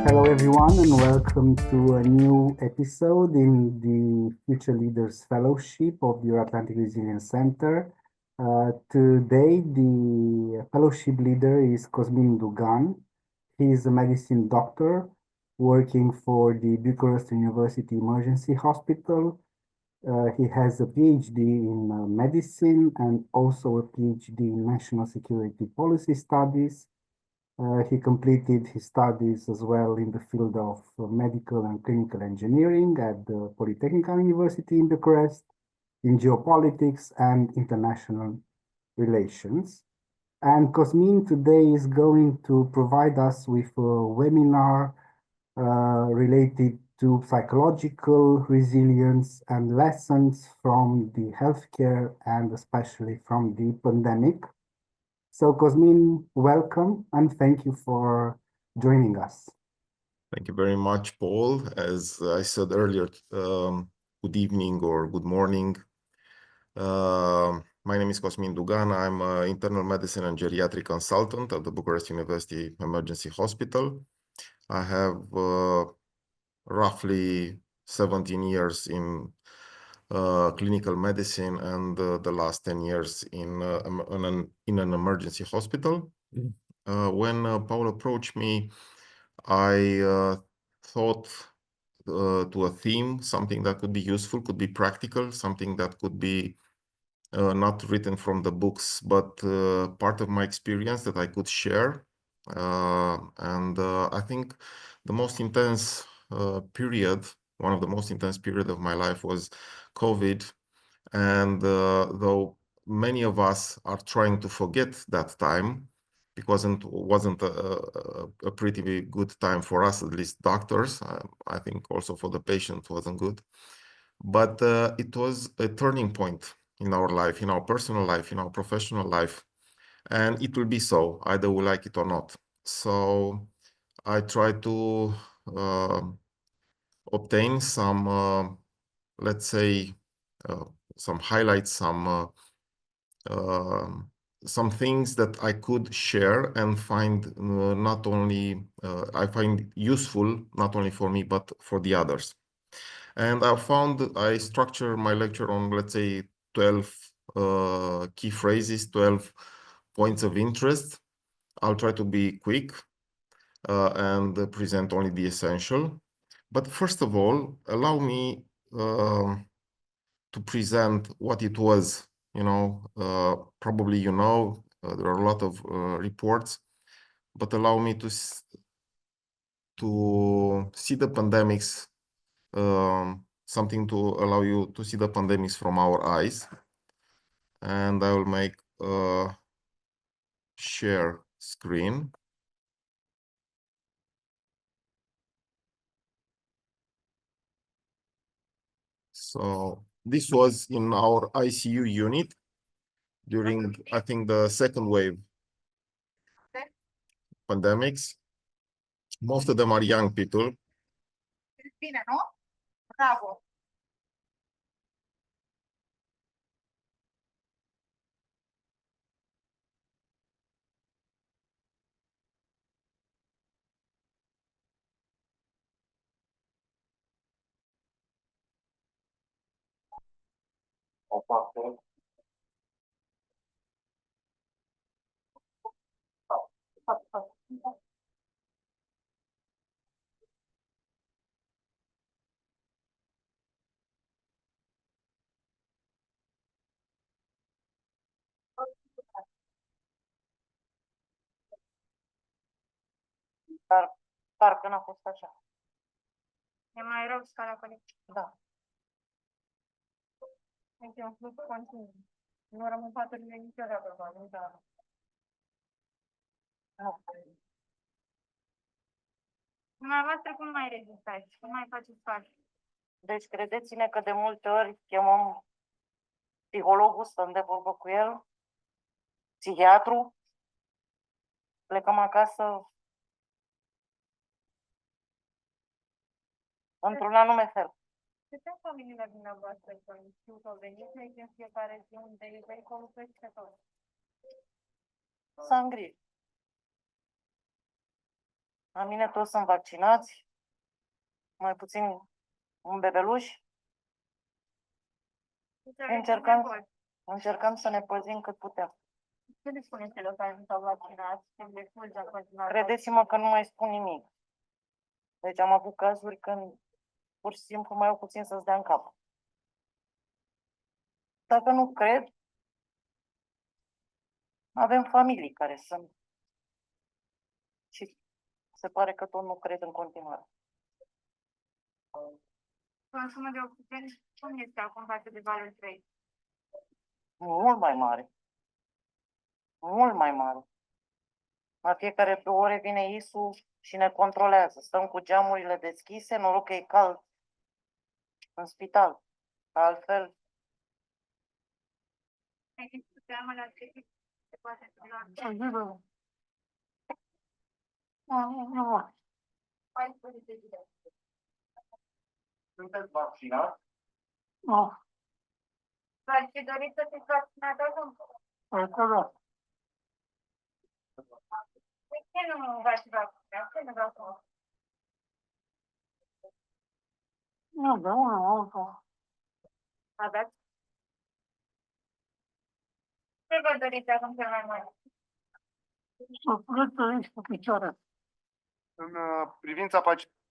Hello, everyone, and welcome to a new episode in the Future Leaders Fellowship of the Euro-Atlantic Resilience Center. Today, the fellowship leader is Cosmin Dugan. He is a medicine doctor working for the Bucharest University Emergency Hospital. He has a PhD in medicine and also a PhD in national security policy studies. He completed his studies as well in the field of medical and clinical engineering at the Polytechnical University in Bucharest, in geopolitics and international relations. And Cosmin today is going to provide us with a webinar related to psychological resilience and lessons from the healthcare and especially from the pandemic. So, Cosmin, welcome and thank you for joining us. Thank you very much, Paul. As I said earlier, good evening or good morning. My name is Cosmin Dugan. I'm an internal medicine and geriatric consultant at the Bucharest University Emergency Hospital. I have roughly 17 years in clinical medicine and the last 10 years in an emergency hospital. When Paul approached me, I thought to a theme, something that could be useful, could be practical, something that could be not written from the books, but part of my experience that I could share. I think the most intense period, one of the most intense period of my life was COVID. And though many of us are trying to forget that time, because it wasn't a pretty good time for us, at least doctors. I think also for the patient wasn't good. But it was a turning point in our life, in our personal life, in our professional life. And it will be so, either we like it or not. So I try to obtain some, let's say, some highlights, some things that I could share and find not only I find useful not only for me but for the others. And I found I structure my lecture on, let's say, 12 key phrases, 12 points of interest. I'll try to be quick and present only the essential. But first of all, allow me to present what it was. Probably there are a lot of reports, but allow me to see the pandemics, something to allow you to see the pandemics from our eyes. And I will make a share screen. So this was in our ICU unit during, I think, the second wave pandemics. Most of them are young people. Bravo. Dar parcă n-a fost așa. E mai rău scala conecție. Da. Deci e un flux continuu. Nu rămân paturile niciodată, nu da. Dumneavoastră cum mai rezistați? Cum mai faceți față? Deci credeți-ne că de multe ori chemăm psihologul, stăm de vorbă cu el, psihiatru, plecăm acasă într-un anume fel. Ce sunt familiile dumneavoastră când știu că veniți aici în fiecare zi unde îi vehiculul peste tot? Să îngriși. La mine toți sunt vaccinați, mai puțin un bebeluș. Încercăm să ne păzim cât putem. Ce le spuneți celor care nu s-au vaccinat? Credeți-mă că nu mai spun nimic. Deci am avut cazuri când pur și simplu mai au puțin să-ți dea în cap. Dacă nu cred, avem familii care sunt. Și se pare că tot nu cred în continuare. Consumul de oxigen, cum este acum față de valul 3? Mult mai mare. Mult mai mare. La fiecare ore vine ISU și ne controlează. Stăm cu geamurile deschise, noroc că e cald în spital. Altfel, Există teamă la ce se poate întâmpla? Nu. 14 zile. Sunteți vaccinați? Nu. V-ați fi dorit să fiți vaccinat acum? De ce nu v-ați vaccinat? Ce nu v-ați vaccinat? Nu, de unul. Aveți? Ce vă doriți acum cel mai mult? Să plătăriți cu picioare. În privința pacientului.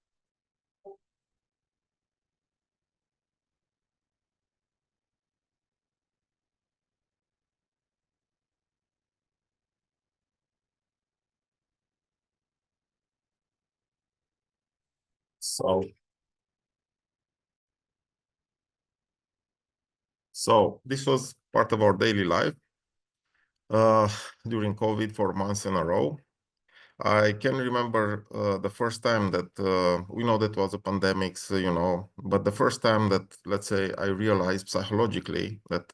So this was part of our daily life during COVID for months in a row. I can remember the first time that we know that was a pandemic, so, you know, but the first time that, let's say, I realized psychologically that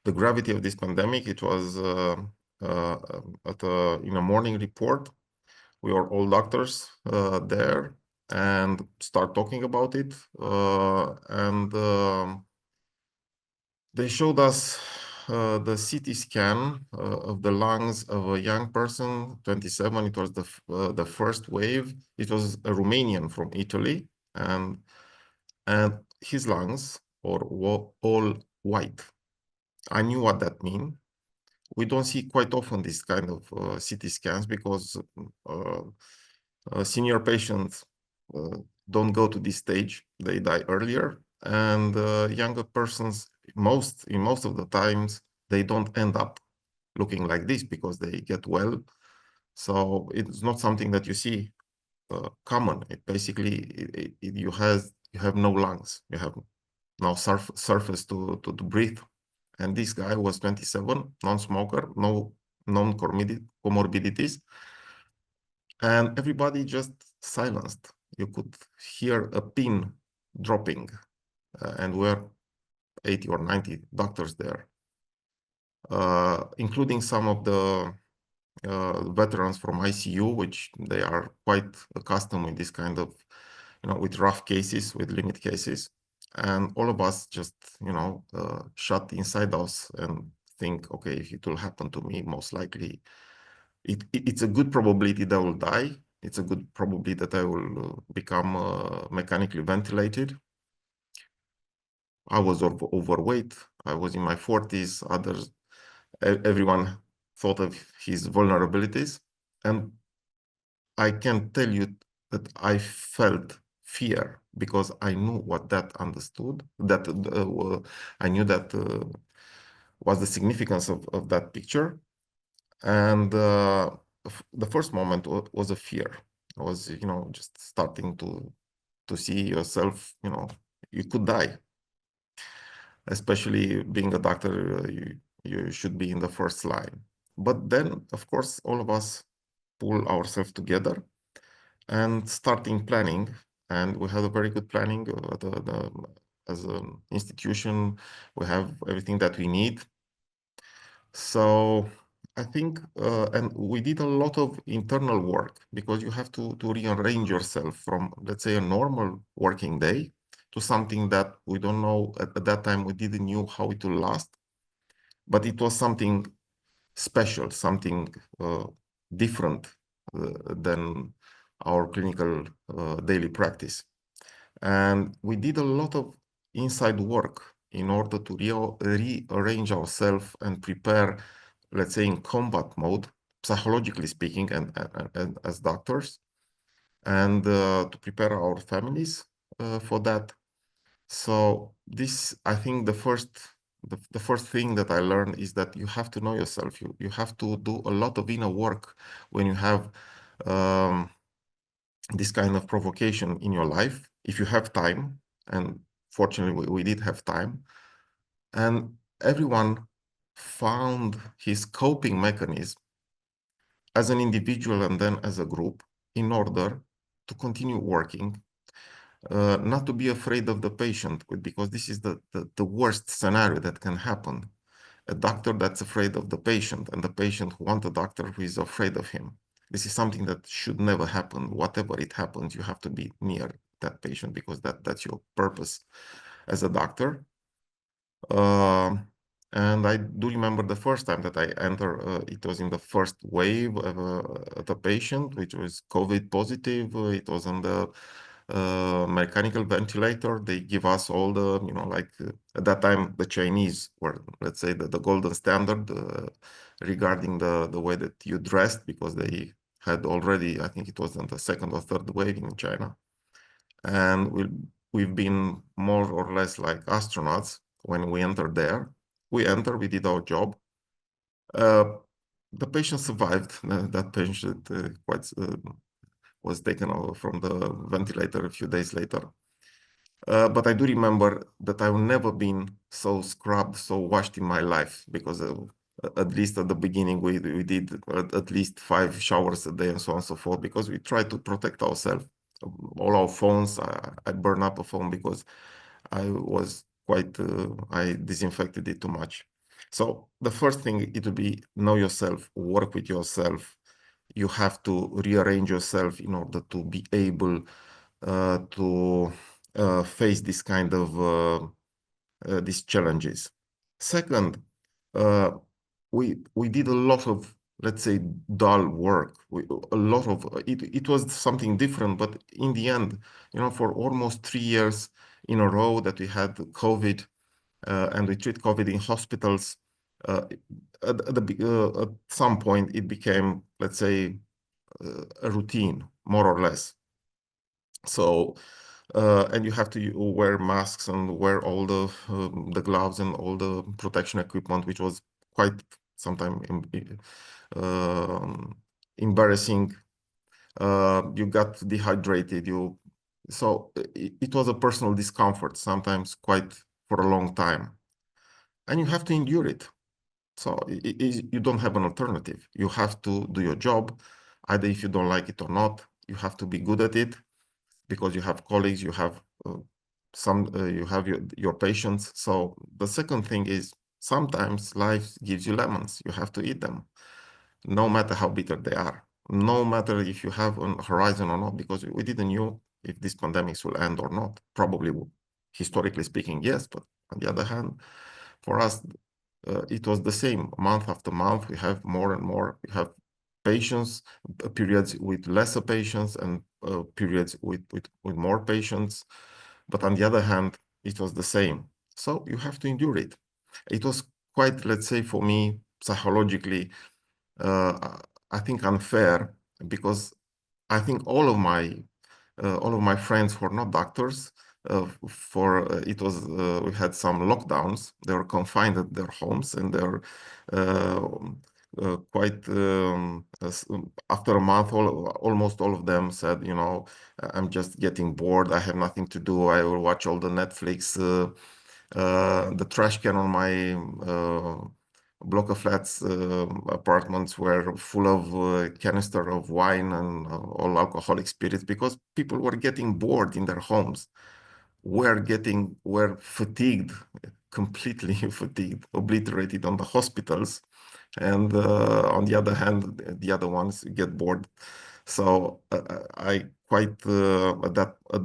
the gravity of this pandemic, it was in a morning report. We were all doctors there and start talking about it, and they showed us the CT scan of the lungs of a young person, 27. It was the first wave. It was a Romanian from Italy, and his lungs were all white. I knew what that means. We don't see quite often this kind of CT scans because senior patients don't go to this stage; they die earlier, and younger persons, in most of the times, they don't end up looking like this because they get well. So it's not something that you see common. It basically you have no lungs, you have no surface to breathe. And this guy was 27, non-smoker, no known comorbidities, and everybody just silenced. You could hear a pin dropping, and we're 80 or 90 doctors there, including some of the veterans from ICU, which they are quite accustomed with this kind of, with rough cases, with limit cases. And all of us just, shut inside us and think, okay, if it will happen to me, most likely, it's a good probability that I will die. It's a good probability that I will become mechanically ventilated. I was overweight. I was in my 40s. Everyone thought of his vulnerabilities. And I can tell you that I felt fear because I knew what that understood, that I knew that was the significance of that picture. And the first moment was a fear. I was, just starting to see yourself, you could die. Especially being a doctor, you should be in the first line. But then, of course, all of us pull ourselves together and starting planning. And we had a very good planning as an institution. We have everything that we need. So I think, and we did a lot of internal work because you have to rearrange yourself from, let's say, a normal working day to something that we don't know at that time. We didn't know how it will last, but it was something special, something different than our clinical daily practice. And we did a lot of inside work in order to rearrange ourselves and prepare, let's say, in combat mode, psychologically speaking, and as doctors, and to prepare our families for that. So this, I think, the first thing that I learned is that you have to know yourself. You have to do a lot of inner work when you have this kind of provocation in your life, if you have time. And fortunately, we did have time. And everyone found his coping mechanism as an individual and then as a group in order to continue working, not to be afraid of the patient, because this is the worst scenario that can happen. A doctor that's afraid of the patient, and the patient who wants a doctor who is afraid of him. This is something that should never happen. Whatever it happens, you have to be near that patient, because that's your purpose as a doctor. And I do remember the first time that I entered, it was in the first wave of the patient, which was COVID positive. It was on the mechanical ventilator. They give us all the, like at that time, the Chinese were, let's say, the golden standard regarding the way that you dressed, because they had already, I think it was on the second or third wave in China. And we've been more or less like astronauts when we entered there. We entered, we did our job. The patient survived. That patient was taken over from the ventilator a few days later. But I do remember that I've never been so scrubbed, so washed in my life, because at least at the beginning we did at least 5 showers a day and so on and so forth, because we try to protect ourselves. All our phones, I burn up a phone because I was quite, I disinfected it too much. So the first thing, it would be know yourself, work with yourself. You have to rearrange yourself in order to be able to face this kind of these challenges. Second, we did a lot of, let's say, dull work. A lot of it was something different, but in the end, for almost 3 years in a row that we had COVID, and we treat COVID in hospitals. At some point, it became, let's say, a routine, more or less. So, and you have to wear masks and wear all the gloves and all the protection equipment, which was quite sometimes embarrassing. You got dehydrated. So it was a personal discomfort, sometimes quite for a long time, and you have to endure it. So you don't have an alternative. You have to do your job, either if you don't like it or not. You have to be good at it, because you have colleagues, you have you have your patients. So the second thing is, sometimes life gives you lemons. You have to eat them, no matter how bitter they are, no matter if you have on horizon or not, because we didn't know if this pandemic will end or not. Probably, historically speaking, yes, but on the other hand, for us, it was the same. Month after month, we have more and more. We have patients, periods with lesser patients, and periods with more patients. But on the other hand, it was the same. So you have to endure it. It was quite, let's say, for me, psychologically, I think unfair, because I think all of my friends who are not doctors, it was we had some lockdowns. They were confined at their homes, and they're quite after a month, almost all of them said, I'm just getting bored. I have nothing to do. I will watch all the Netflix. The trash can on my block of flats apartments were full of canister of wine and all alcoholic spirits, because people were getting bored in their homes, were fatigued, completely fatigued, obliterated on the hospitals. And on the other hand, the other ones get bored. So I quite at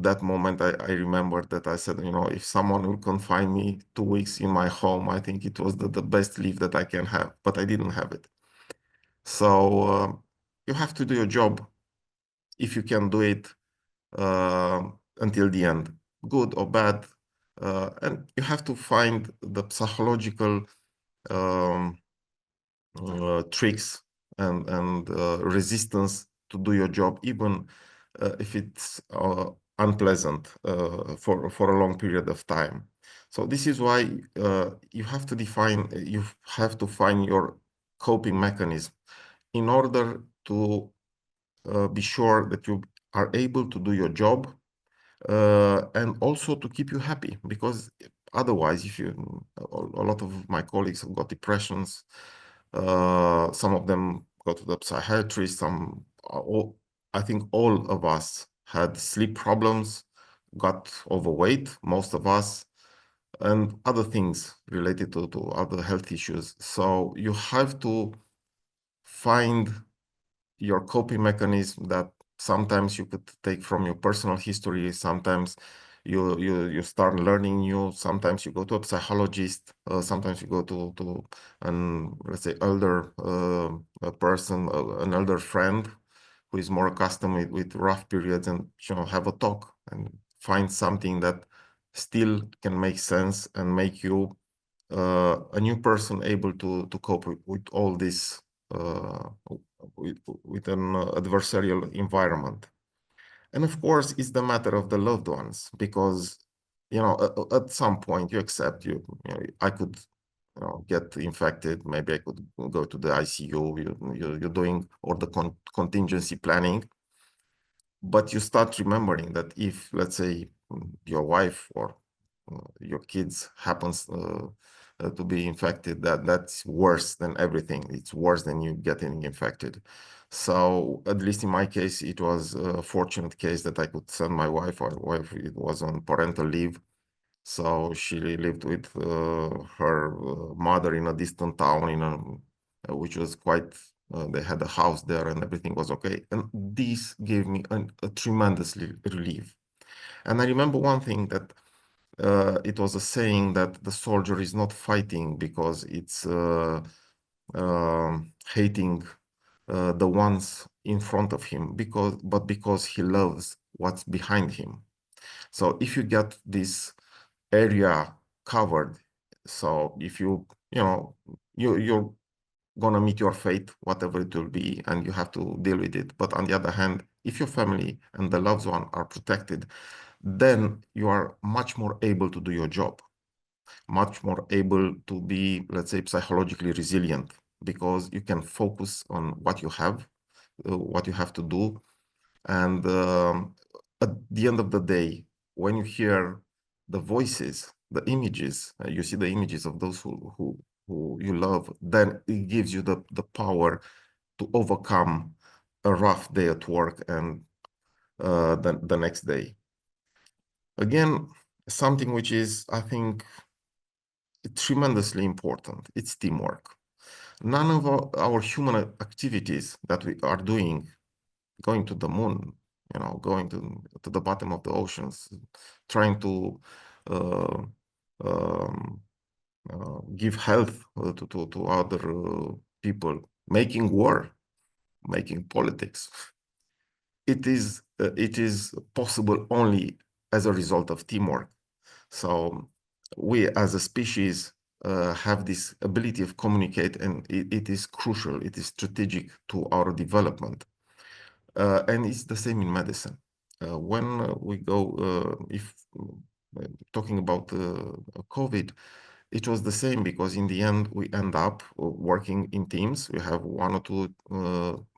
that moment, I remember that I said, if someone will confine me 2 weeks in my home, I think it was the best leave that I can have, but I didn't have it. So you have to do your job if you can do it until the end, good or bad. And you have to find the psychological tricks and resistance to do your job, even if it's unpleasant for a long period of time. So this is why you have to find your coping mechanism in order to be sure that you are able to do your job and also to keep you happy, because otherwise, a lot of my colleagues have got depressions. Some of them go to the psychiatrist. I think all of us had sleep problems, got overweight, most of us, and other things related to other health issues. So you have to find your coping mechanism that sometimes you could take from your personal history. Sometimes you start learning new. Sometimes you go to a psychologist. Sometimes you go to an, let's say, elder a person, an elder friend who is more accustomed with rough periods, and have a talk and find something that still can make sense and make you a new person able to cope with all this with an adversarial environment. And of course, it's the matter of the loved ones, because at some point you accept I could get infected, maybe I could go to the ICU. You're doing all the contingency planning, but you start remembering that if, let's say, your wife or your kids happens to be infected, that's worse than everything. It's worse than you getting infected. So at least in my case, it was a fortunate case that I could send my wife. Our wife, it was on parental leave, so she lived with her mother in a distant town, which was quite. They had a house there, and everything was okay. And this gave me a tremendous relief. And I remember one thing, that it was a saying that the soldier is not fighting because it's hating the ones in front of him, but because he loves what's behind him. So if you get this area covered, so if you're gonna meet your fate, whatever it will be, and you have to deal with it. But on the other hand, if your family and the loved one are protected, then you are much more able to do your job, much more able to be, let's say, psychologically resilient, because you can focus on what you have to do. And at the end of the day, when you hear the voices, the images, you see the images of those who you love, then it gives you the power to overcome a rough day at work and the next day. Again, something which is, I think, tremendously important, it's teamwork. None of our human activities that we are doing, going to the moon, going to the bottom of the oceans, trying to give health to other people, making war, making politics, it is possible only as a result of teamwork. So we as a species have this ability of communicate, and it is crucial, it is strategic to our development. And it's the same in medicine. When we go, if talking about COVID, it was the same, because in the end, we end up working in teams. We have one or two,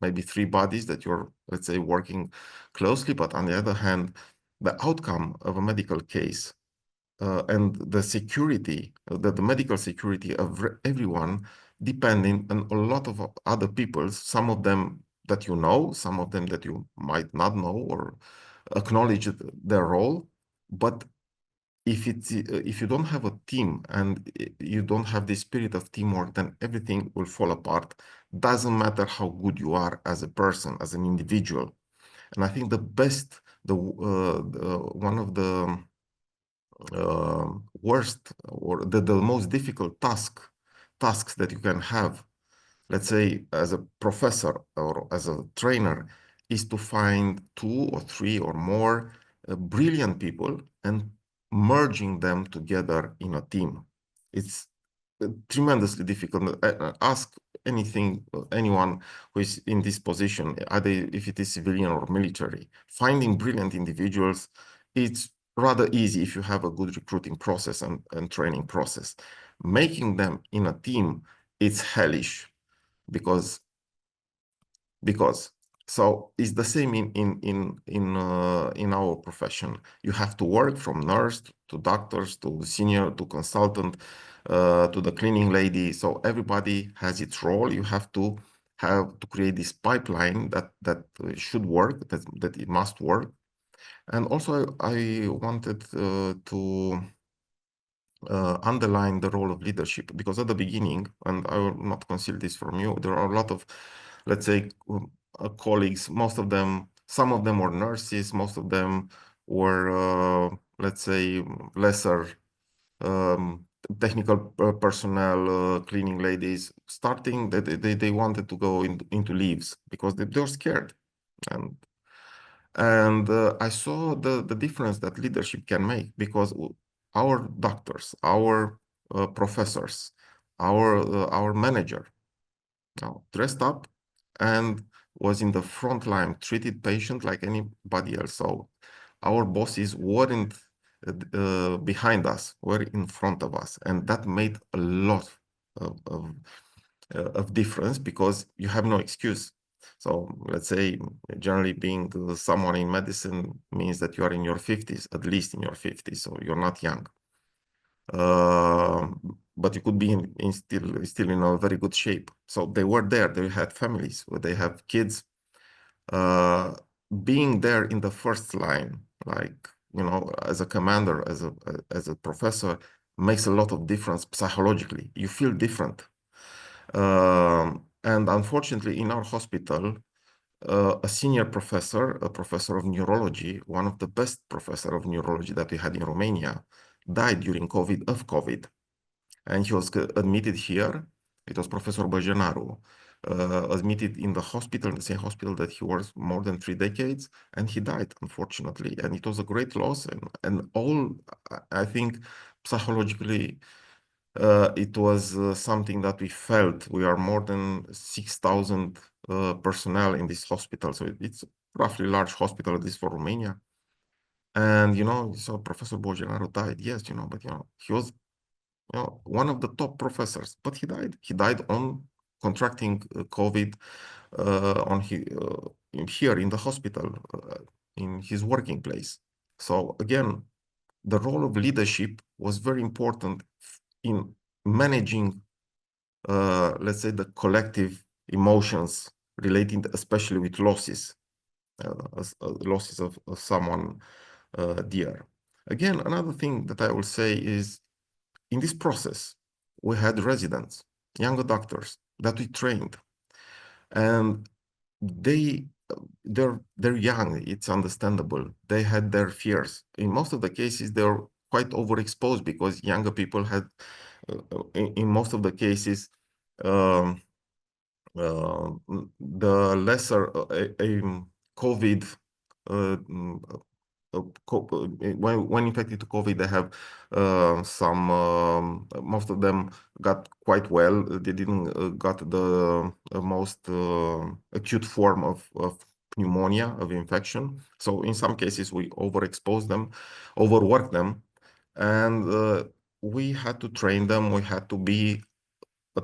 maybe three bodies that you're, let's say, working closely. But on the other hand, the outcome of a medical case and the security, the medical security of everyone, depending on a lot of other people, some of them that you know, some of them that you might not know or acknowledge their role. But if you don't have a team and you don't have the spirit of teamwork, then everything will fall apart. Doesn't matter how good you are as a person, as an individual. And I think one of the worst or the most difficult tasks that you can have let's say, as a professor or as a trainer, is to find 2 or 3 or more brilliant people and merging them together in a team. It's tremendously difficult. Ask anyone who is in this position, either if it is civilian or military. Finding brilliant individuals, it's rather easy if you have a good recruiting process and training process. Making them in a team, it's hellish because so it's the same in our profession. You have to work from nurse to doctors to senior to consultant to the cleaning lady. So everybody has its role. You have to create this pipeline that should work, that it must work. And also I wanted to underline the role of leadership, because at the beginning, and I will not conceal this from you, there are a lot of, let's say, colleagues, most of them, some of them were nurses, most of them were, let's say, lesser technical personnel, cleaning ladies, starting that they wanted to go into leaves because they were scared. And I saw the difference that leadership can make, because our doctors, our professors, our manager, dressed up and was in the front line, treated patient like anybody else. So our bosses weren't behind us, were in front of us, and that made a lot of difference, because you have no excuse. So let's say, generally being someone in medicine means that you are in your 50s, at least in your 50s, so you're not young. But you could be still in a very good shape. So they were there, they had families, they have kids. Being there in the first line, like, as a commander, as a professor, makes a lot of difference psychologically. You feel different. And unfortunately, in our hospital, a senior professor, a professor of neurology, one of the best professor of neurology that we had in Romania, died during COVID. And he was admitted here. It was Professor Băjenaru, admitted in the hospital, the same hospital that he was more than 3 decades, and he died, unfortunately. And it was a great loss, and all, I think, psychologically, it was something that we felt. We are more than 6,000 personnel in this hospital, so it's roughly large hospital, at least for Romania. And so Professor Băjenaru died, yes, but he was one of the top professors, but he died. He died on contracting COVID here in the hospital, in his working place. So again, the role of leadership was very important in managing, let's say, the collective emotions relating, especially with losses, losses of someone dear. Again, another thing that I will say is, in this process, we had residents, younger doctors that we trained, and they're young. It's understandable. They had their fears. In most of the cases, they're quite overexposed, because younger people had, in most of the cases, the lesser COVID. When infected to COVID, they have most of them got quite well. They didn't got the most acute form of pneumonia, of infection. So in some cases, we overexposed them, overworked them, and we had to train them. We had to be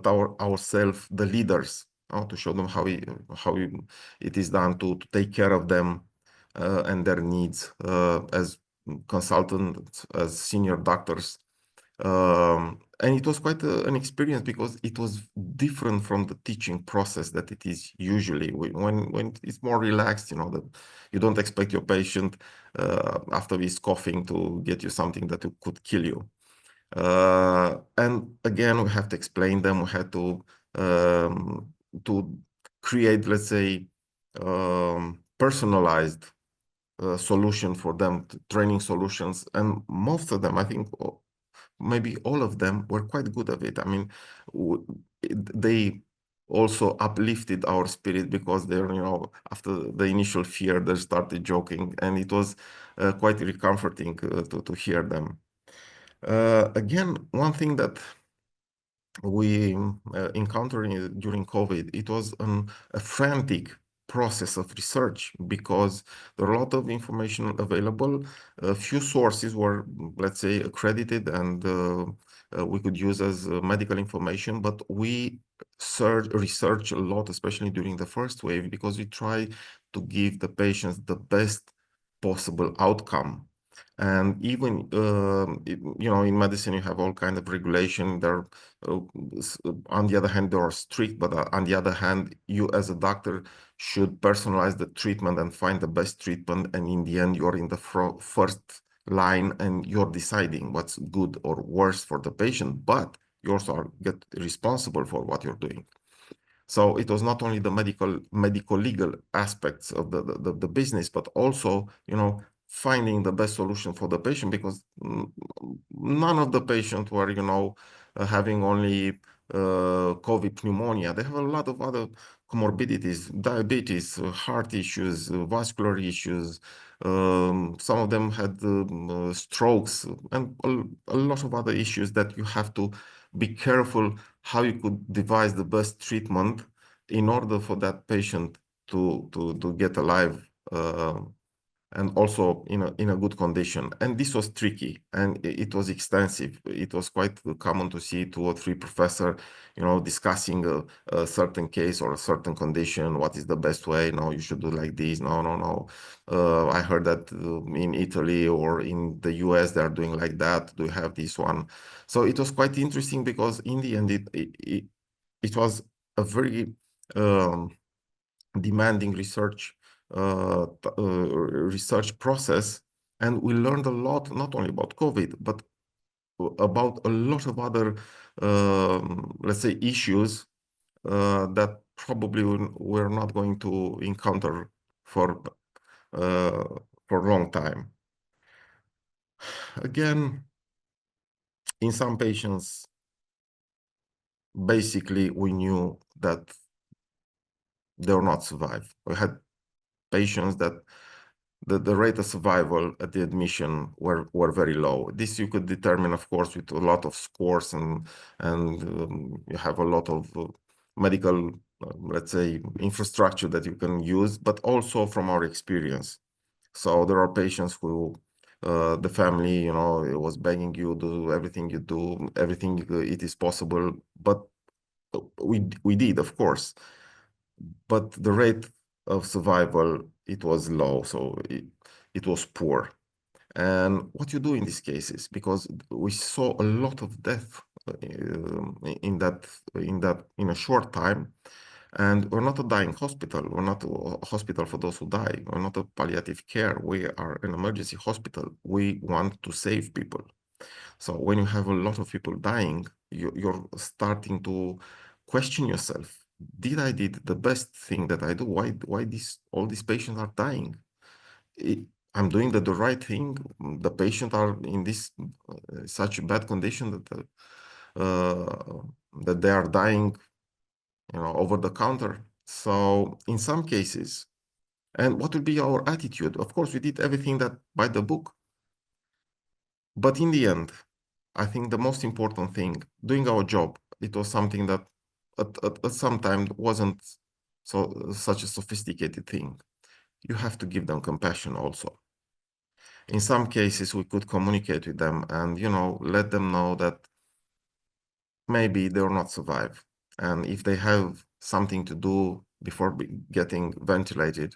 ourselves the leaders, to show them how it is done, to take care of them and their needs as consultants, as senior doctors. And it was quite an experience, because it was different from the teaching process that it is usually. When it's more relaxed, that you don't expect your patient after he's coughing to get you something that could kill you. And again, we have to explain them. We had to create, let's say, personalized solution for them, training solutions. And most of them, I think, maybe all of them, were quite good at it. I mean, they also uplifted our spirit, because they're, you know, after the initial fear, they started joking, and it was quite comforting to hear them. Again, one thing that we encountered during COVID, it was a frantic process of research, because there are a lot of information available. A few sources were, let's say, accredited, and we could use as medical information, but we research a lot, especially during the first wave, because we try to give the patients the best possible outcome. And even you know, in medicine you have all kind of regulation. There, on the other hand, they are strict, but on the other hand, you as a doctor should personalize the treatment and find the best treatment. And in the end, you're in the first line, and you're deciding what's good or worse for the patient, but you also get responsible for what you're doing. So it was not only the medical legal aspects of the business, but also, you know, finding the best solution for the patient, because none of the patients were, you know, having only COVID pneumonia. They have a lot of other comorbidities, diabetes, heart issues, vascular issues. Some of them had strokes, and a lot of other issues that you have to be careful how you could devise the best treatment in order for that patient to get alive, and also in a good condition. And this was tricky, and it was extensive. It was quite common to see 2 or 3 professors, you know, discussing a certain case or a certain condition. What is the best way? No, you should do like this. No. I heard that in Italy or in the US they are doing like that. Do you have this one? So it was quite interesting, because in the end it was a very demanding research process, and we learned a lot, not only about COVID, but about a lot of other, let's say, issues that probably we're not going to encounter for a long time. Again, in some patients, basically we knew that they will not survive. We had patients that the rate of survival at the admission were very low. This you could determine, of course, with a lot of scores, and you have a lot of medical, let's say, infrastructure that you can use, but also from our experience. So there are patients who the family, you know, it was begging you, do everything you do, everything it is possible, but we did, of course, but the rate of survival, it was low, so it was poor. And what you do in these cases, because we saw a lot of death in a short time, and we're not a dying hospital. We're not a hospital for those who die. We're not a palliative care. We are an emergency hospital. We want to save people. So when you have a lot of people dying, you're starting to question yourself. Did I did the best thing that I do? Why all these patients are dying? I'm doing the right thing. The patients are in this such bad condition that they are dying, you know, over the counter. So in some cases, and what will be our attitude? Of course, we did everything that by the book, but in the end, I think the most important thing, doing our job, it was something that at some time wasn't such a sophisticated thing. You have to give them compassion also. In some cases, we could communicate with them and, you know, let them know that maybe they will not survive. And if they have something to do before getting ventilated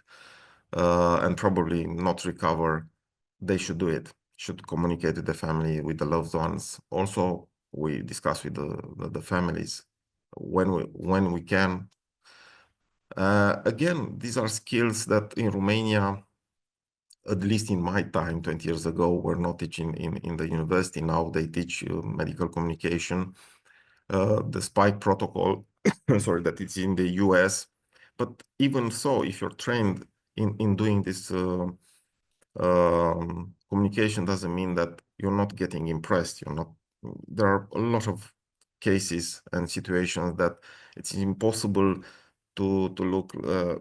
and probably not recover, they should do it. Should communicate with the family, with the loved ones. Also, we discuss with the families when we can. Again, these are skills that in Romania, at least in my time, 20 years ago, were not teaching in the university. Now they teach medical communication, the SPIKE protocol, sorry, that it's in the US. But even so, if you're trained in doing this communication, doesn't mean that you're not getting impressed. You're not. There are a lot of cases and situations that it's impossible to look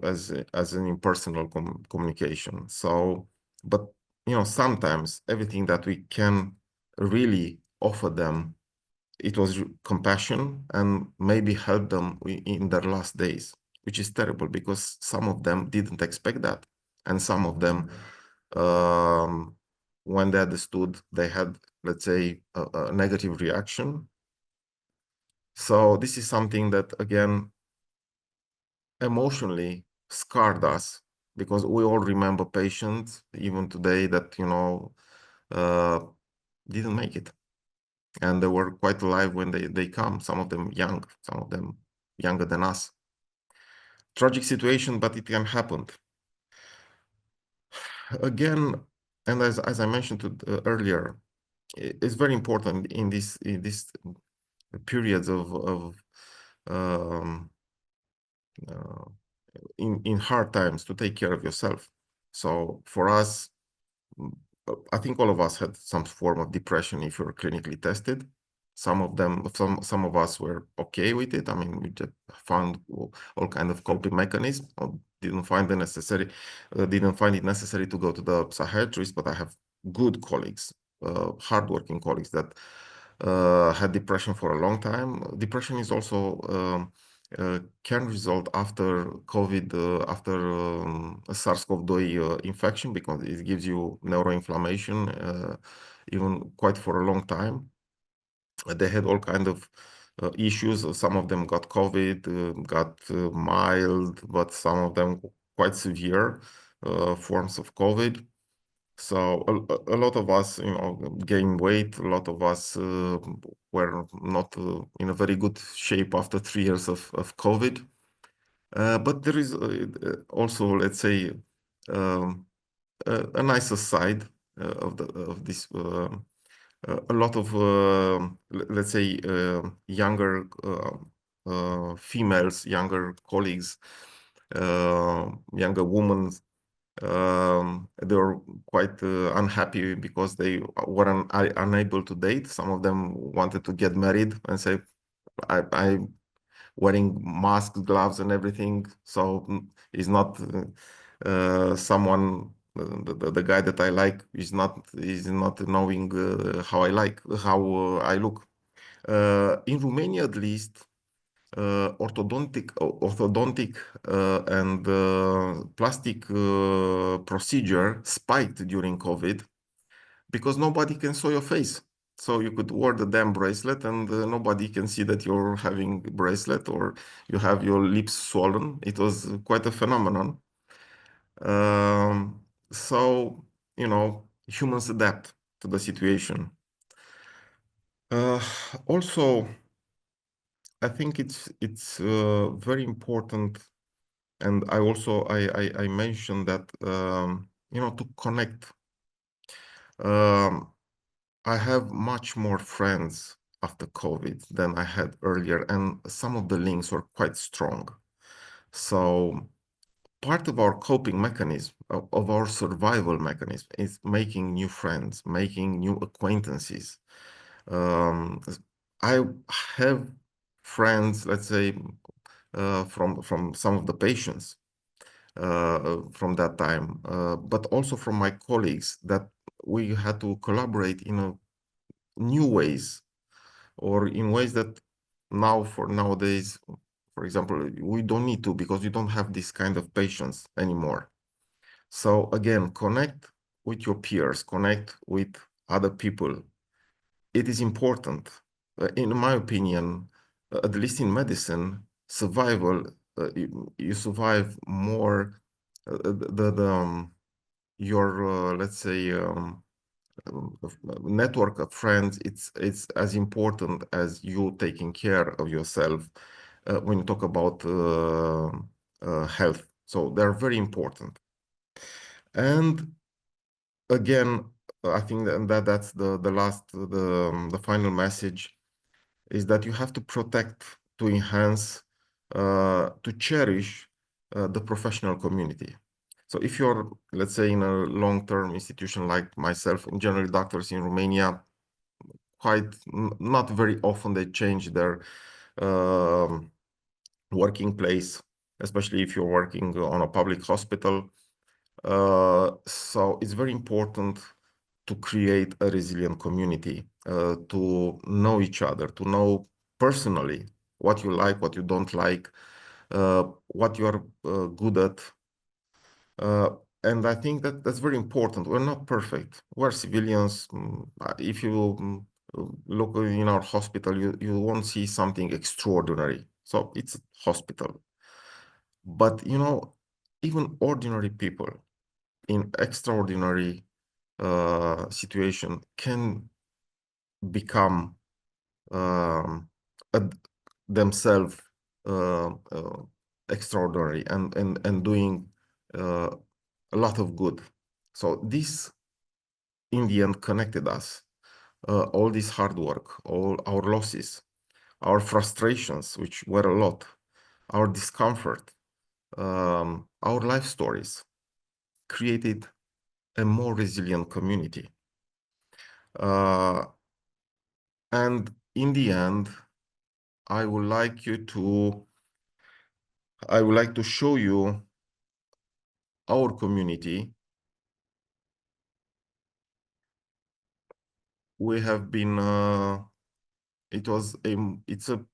as an impersonal communication. So, but you know, sometimes everything that we can really offer them, it was compassion and maybe help them in their last days, which is terrible because some of them didn't expect that, and some of them, when they understood, they had, let's say, a negative reaction. So this is something that, again, emotionally scarred us, because we all remember patients, even today, that, you know, didn't make it. And they were quite alive when they come, some of them young, some of them younger than us. Tragic situation, but it can happen. Again, and as I mentioned earlier, it's very important in this periods of in hard times to take care of yourself. So for us, I think all of us had some form of depression if you're clinically tested. Some of us were okay with it. I mean, we just found all kind of coping mechanisms. Didn't find it necessary to go to the psychiatrist. But I have good colleagues, hardworking colleagues that had depression for a long time. Depression is also can result after COVID, after a SARS-CoV-2 infection, because it gives you neuroinflammation, even quite for a long time. They had all kind of issues. Some of them got COVID, got mild, but some of them quite severe forms of COVID. So a lot of us, you know, gained weight. A lot of us were not in a very good shape after 3 years of COVID. But there is also, let's say, a nicer side of this. A lot of, let's say, younger females, younger colleagues, younger women, they were quite unhappy because they were unable to date. Some of them wanted to get married and say, I wearing masks, gloves, and everything. So he's not someone. The guy that I like is not knowing how I look. In Romania, at least, orthodontic and plastic procedure spiked during COVID because nobody can saw your face. So you could wear the damn bracelet and nobody can see that you're having a bracelet or you have your lips swollen. It was quite a phenomenon. So, you know, humans adapt to the situation. Also, I think it's very important, and I mentioned that you know, to connect. I have much more friends after COVID than I had earlier, and some of the links were quite strong. So part of our coping mechanism, of our survival mechanism, is making new friends, making new acquaintances. I have friends, let's say, from some of the patients from that time, but also from my colleagues, that we had to collaborate in new ways, or in ways that nowadays, for example, we don't need to, because you don't have this kind of patience anymore. So again, connect with your peers, connect with other people. It is important. In my opinion, at least in medicine, survival, you survive more, your, let's say, network of friends, it's as important as you taking care of yourself when you talk about health. So they're very important. And again, I think that's the final message, is that you have to protect, to enhance, to cherish the professional community. So if you're, let's say, in a long-term institution like myself, and generally doctors in Romania, not very often they change their working place, especially if you're working on a public hospital. So it's very important to create a resilient community, to know each other, to know personally what you like, what you don't like, what you are good at. And I think that that's very important. We're not perfect. We're civilians. If you look in our hospital, you won't see something extraordinary. So it's a hospital. But, you know, even ordinary people in extraordinary situation can become themselves extraordinary and doing a lot of good. So this, in the end, connected us. All this hard work, all our losses, our frustrations, which were a lot, our discomfort, our life stories, created a more resilient community. And in the end, I would like to show you our community. We have been,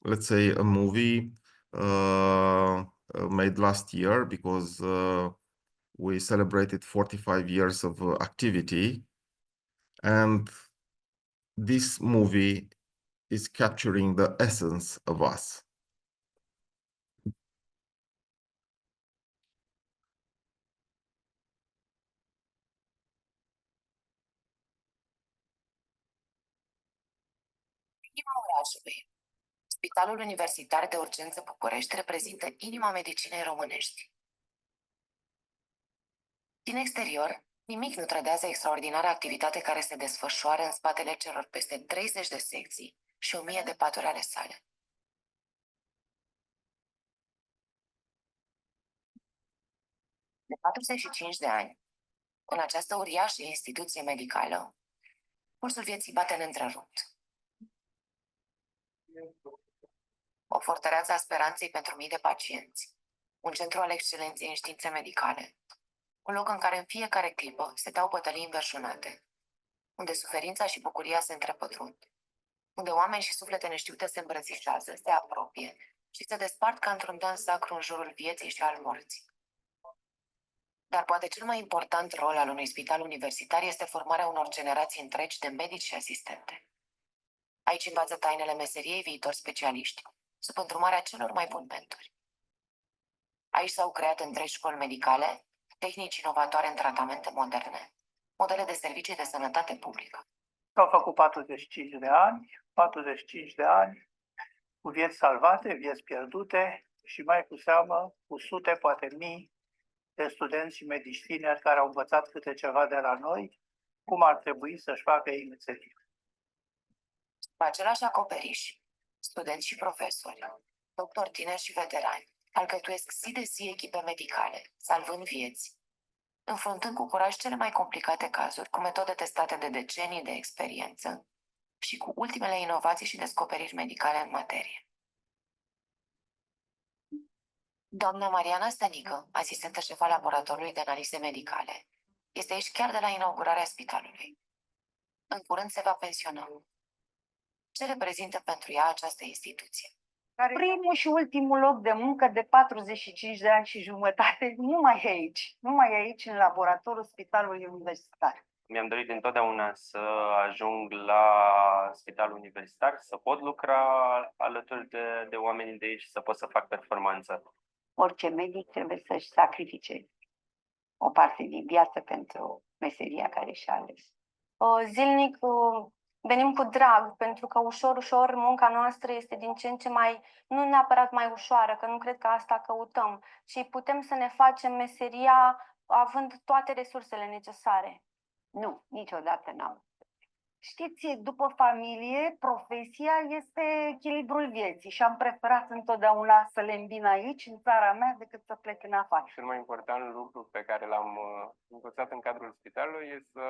let's say a movie made last year because we celebrated 45 years of activity, and this movie is capturing the essence of us. Inima orașului. Spitalul Universitar de Urgență București reprezintă inima medicinei românești. Din exterior, nimic nu trădează extraordinara activitate care se desfășoară în spatele celor peste 30 de secții și 1000 de paturi ale sale. De 45 de ani, în această uriașă instituție medicală, pulsul vieții bate neîntrerupt. O fortăreață a speranței pentru mii de pacienți, un centru al excelenței în științe medicale, un loc în care în fiecare clipă se dau bătălii înverșunate, unde suferința și bucuria se întrepătrund, unde oameni și suflete neștiute se îmbrățișează, se apropie și se despart ca într-un dans sacru în jurul vieții și al morții. Dar poate cel mai important rol al unui spital universitar este formarea unor generații întregi de medici și asistente. Aici învață tainele meseriei viitori specialiști, sub îndrumarea celor mai buni mentori. Aici s-au creat întregi școli medicale, tehnici inovatoare în tratamente moderne, modele de servicii de sănătate publică. S-au făcut 45 de ani cu vieți salvate, vieți pierdute și mai cu seamă cu sute, poate mii de studenți și medici tineri care au învățat câte ceva de la noi, cum ar trebui să-și facă ei meseria. Pe același acoperiș, studenți și profesori, doctori tineri și veterani, alcătuiesc zi de zi echipe medicale, salvând vieți, înfruntând cu curaj cele mai complicate cazuri, cu metode testate de decenii de experiență și cu ultimele inovații și descoperiri medicale în materie. Doamna Mariana Stănică, asistentă șefa laboratorului de analize medicale, este aici chiar de la inaugurarea spitalului. În curând se va pensiona. Ce reprezintă pentru ea această instituție? Primul și ultimul loc de muncă de 45 de ani și jumătate, numai aici, în laboratorul Spitalului Universitar. Mi-am dorit dintotdeauna să ajung la Spitalul Universitar, să pot lucra alături de oamenii de aici și să pot să fac performanță. Orice medic trebuie să-și sacrifice o parte din viață pentru meseria care și-a ales. Zilnic venim cu drag, pentru că ușor munca noastră este din ce în ce mai, nu neapărat mai ușoară, că nu cred că asta căutăm, ci putem să ne facem meseria având toate resursele necesare. Nu, niciodată n-am. Știți, după familie, profesia este echilibrul vieții și am preferat întotdeauna să le îmbin aici, în țara mea, decât să plec în afară. Cel mai important lucru pe care l-am învățat în cadrul spitalului este să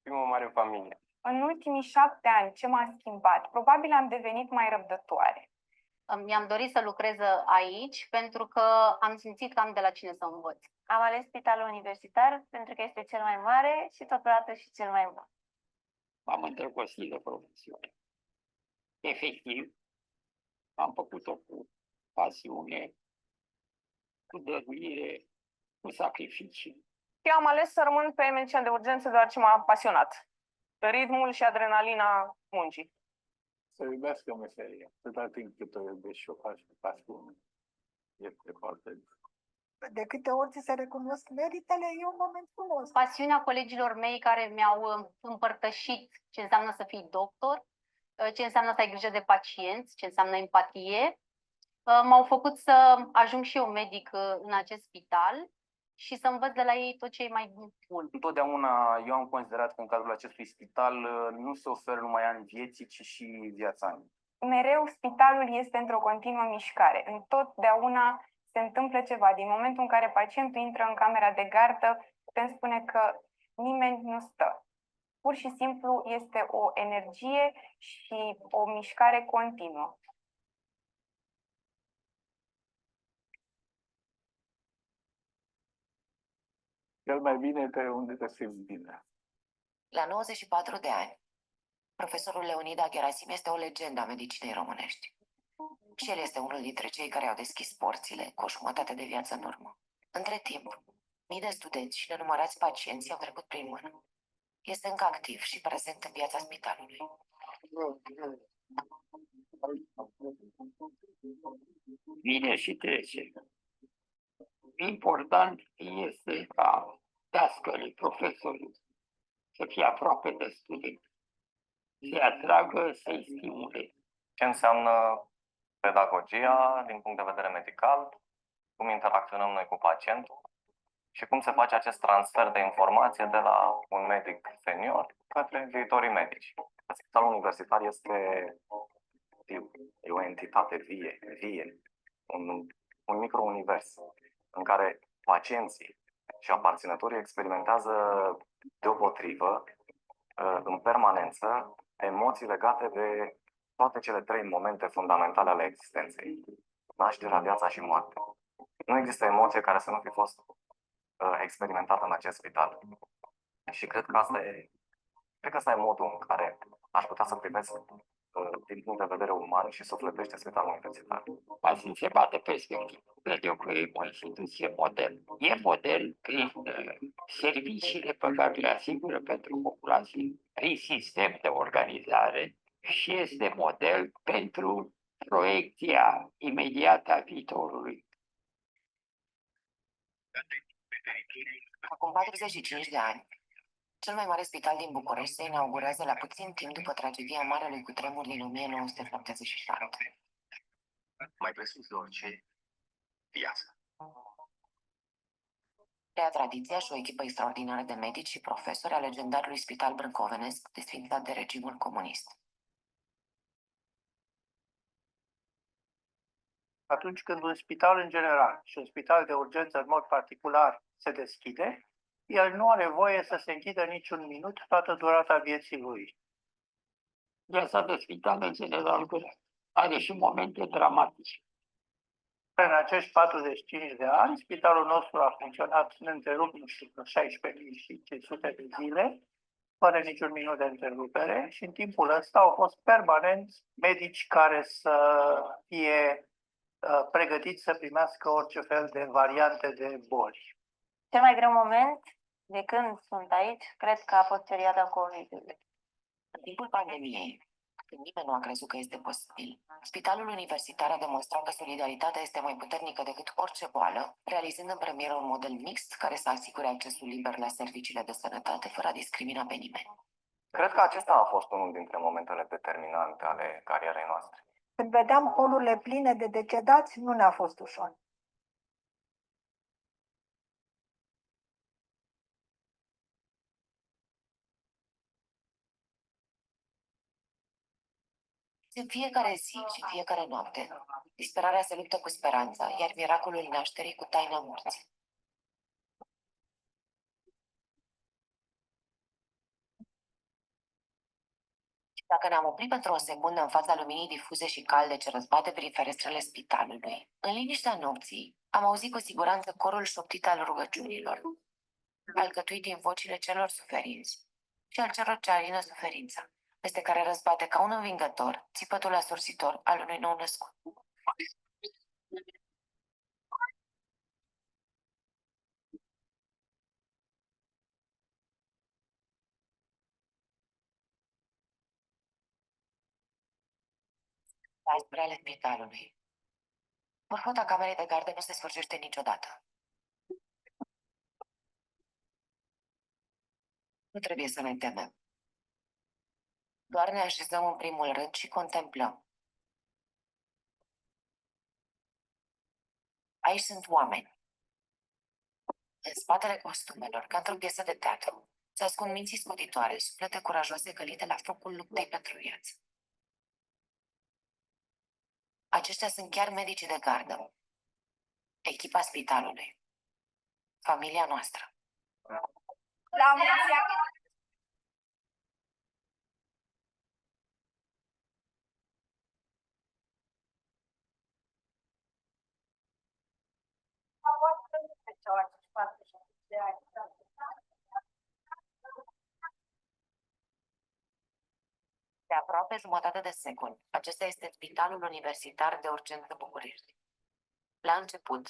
fim o mare familie. În ultimii 7 ani, ce m-a schimbat? Probabil am devenit mai răbdătoare. Mi-am dorit să lucrez aici pentru că am simțit că am de la cine să învăț. Am ales spitalul universitar pentru că este cel mai mare și totodată și cel mai bun. M-am îndrăgostit de profesiune. Efectiv, am făcut-o cu pasiune, cu dăruire, cu sacrificii. Eu am ales să rămân pe medicina de urgență deoarece m-a pasionat. Ritmul și adrenalina muncii. Să iubească meseria. Atâta timp cât o iubești și o faci cu pasiune, este foarte. De câte ori ți se recunosc meritele, e un moment frumos. Pasiunea colegilor mei care mi-au împărtășit ce înseamnă să fii doctor, ce înseamnă să ai grijă de pacienți, ce înseamnă empatie, m-au făcut să ajung și eu medic în acest spital și să învăț de la ei tot ce e mai bun. Întotdeauna eu am considerat că în cadrul acestui spital nu se oferă numai ani vieții, ci și viața ani. Mereu spitalul este într-o continuă mișcare. Întotdeauna se întâmplă ceva. Din momentul în care pacientul intră în camera de gardă, putem spune că nimeni nu stă. Pur și simplu este o energie și o mișcare continuă. Cel mai bine pe unde te simți bine. La 94 de ani, profesorul Leonida Gerasim este o legendă a medicinei românești. Și el este unul dintre cei care au deschis porțile cu o jumătate de viață în urmă. Între timp, mii de studenți și nenumărați pacienți au trecut prin mână. Este încă activ și prezent în viața spitalului. Vine și trece. Important este ca dascălii, profesorii, să fie aproape de student, să-i atragă, să-i stimule. Ce înseamnă pedagogia din punct de vedere medical, cum interacționăm noi cu pacientul și cum se face acest transfer de informație de la un medic senior către viitorii medici. Spitalul universitar este o entitate vie, un micro-univers în care pacienții și aparținătorii experimentează deopotrivă, în permanență, emoții legate de toate cele 3 momente fundamentale ale existenței. Nașterea, viața și moartea. Nu există emoție care să nu fi fost experimentată în acest spital. Și cred că asta e modul în care aș putea să privesc din punct de vedere uman și sufletește spitalul universitar. Asta se bate perspectiv. Cred eu că e o instituție model. E model prin serviciile pe care le asigură pentru populație, prin sistem de organizare și este model pentru proiecția imediată a viitorului. Acum 45 de ani, cel mai mare spital din București se inaugurează la puțin timp după tragedia Marelui Cutremur din 1977. Mai presus de orice, viața. Rea tradiția și o echipă extraordinară de medici și profesori a legendarului Spital Brâncovenesc, desființat de regimul comunist. Atunci când un spital în general și un spital de urgență în mod particular se deschide, el nu are voie să se închidă niciun minut toată durata vieții lui. Viața de spital în general are și momente dramatice. În acești 45 de ani, spitalul nostru a funcționat neîntrerupt, nu știu, 16.500 de zile, fără niciun minut de întrerupere și în timpul ăsta au fost permanent medici care să fie pregătiți să primească orice fel de variante de boli. Cel mai greu moment de când sunt aici, cred că a fost perioada COVID-ului. În timpul pandemiei, când nimeni nu a crezut că este posibil, Spitalul Universitar a demonstrat că solidaritatea este mai puternică decât orice boală, realizând în premieră un model mixt care să asigure accesul liber la serviciile de sănătate fără a discrimina pe nimeni. Cred că acesta a fost unul dintre momentele determinante ale carierei noastre. Când vedeam holurile pline de decedați, nu ne-a fost ușor. În fiecare zi și fiecare noapte, disperarea se luptă cu speranța, iar miracolul nașterii cu taina morții. Dacă ne-am oprit pentru o secundă în fața luminii difuze și calde ce răzbate prin ferestrele spitalului, în liniștea nopții, am auzit cu siguranță corul șoptit al rugăciunilor, alcătuit din vocile celor suferinți și al celor ce alină suferința, peste care răzbate ca un învingător țipătul asursitor al unui nou născut. La spre ale spitalului. Morfota camerei de gardă nu se sfârșește niciodată. Nu trebuie să ne temem. Doar ne așezăm în primul rând și contemplăm. Aici sunt oameni. În spatele costumelor, ca într-o piesă de teatru, se ascund minții scutitoare, suflete curajoase călite la focul luptei pentru viață. Aceștia sunt chiar medicii de gardă, echipa spitalului, familia noastră. La mulți ani! De aproape jumătate de secol, acesta este Spitalul Universitar de Urgență București. La început,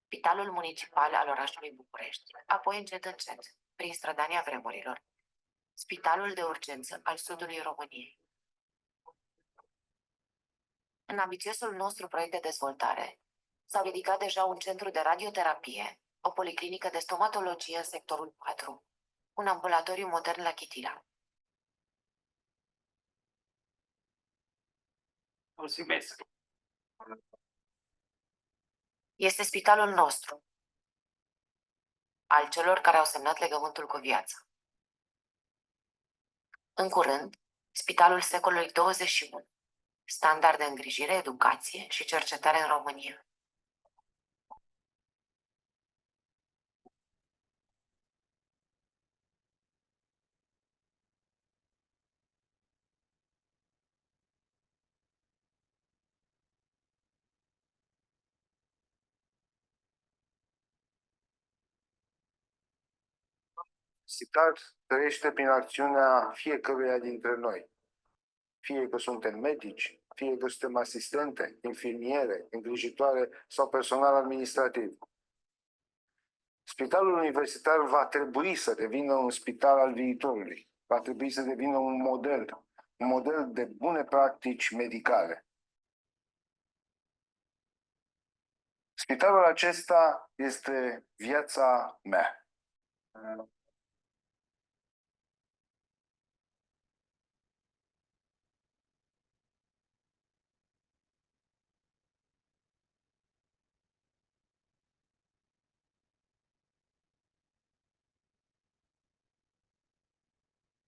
Spitalul Municipal al orașului București, apoi încet încet, prin strădania vremurilor, Spitalul de Urgență al Sudului României. În ambițiosul nostru proiect de dezvoltare, s-au ridicat deja un centru de radioterapie, o policlinică de stomatologie în sectorul 4, un ambulatoriu modern la Chitila. Mulțumesc. Este spitalul nostru, al celor care au semnat legământul cu viața. În curând, Spitalul secolului 21, standard de îngrijire, educație și cercetare în România. SICAR trăiește prin acțiunea fiecăruia dintre noi. Fie că suntem medici, fie că suntem asistente, infirmiere, îngrijitoare sau personal administrativ. Spitalul universitar va trebui să devină un spital al viitorului. Va trebui să devină un model de bune practici medicale. Spitalul acesta este viața mea.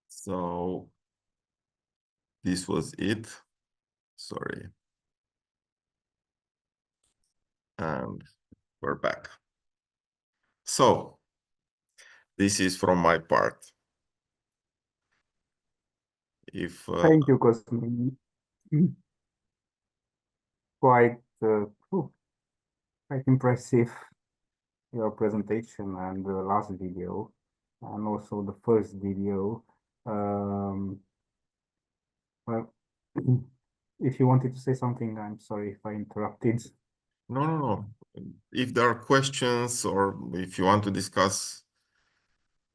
So this was it. Sorry. And we're back. So this is from my part. If Thank you, Cosmin. Quite, quite impressive, your presentation and the last video, and also the first video. Well, if you wanted to say something, I'm sorry if I interrupted. no. If there are questions or if you want to discuss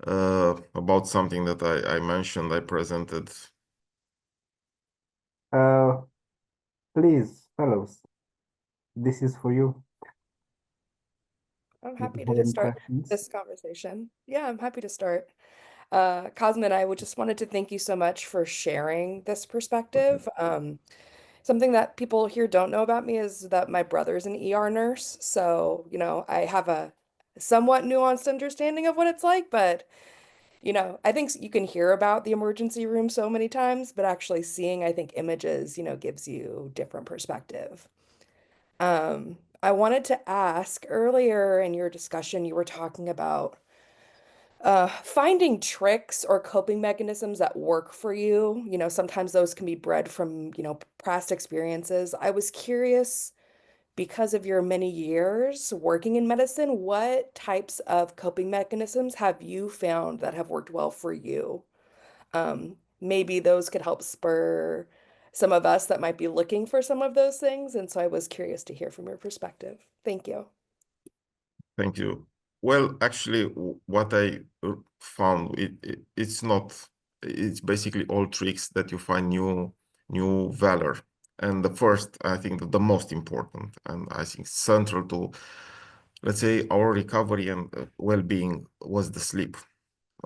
about something that I mentioned, I presented. Please, fellows, this is for you. I'm If happy you to have just any start questions. this conversation. Yeah, I'm happy to start. Cosmin, I just wanted to thank you so much for sharing this perspective. Something that people here don't know about me is that my brother's an ER nurse. So, I have a somewhat nuanced understanding of what it's like, but, I think you can hear about the emergency room so many times, but actually seeing, I think, images, gives you different perspective. I wanted to ask, earlier in your discussion, you were talking about finding tricks or coping mechanisms that work for you. Sometimes those can be bred from, past experiences. I was curious, because of your many years working in medicine, what types of coping mechanisms have you found that have worked well for you? Maybe those could help spur some of us that might be looking for some of those things. And so I was curious to hear from your perspective. Thank you. Thank you. Well, actually, what I found, it's basically all tricks that you find new valor. And the first, I think the most important, and I think central to, let's say, our recovery and well-being was the sleep.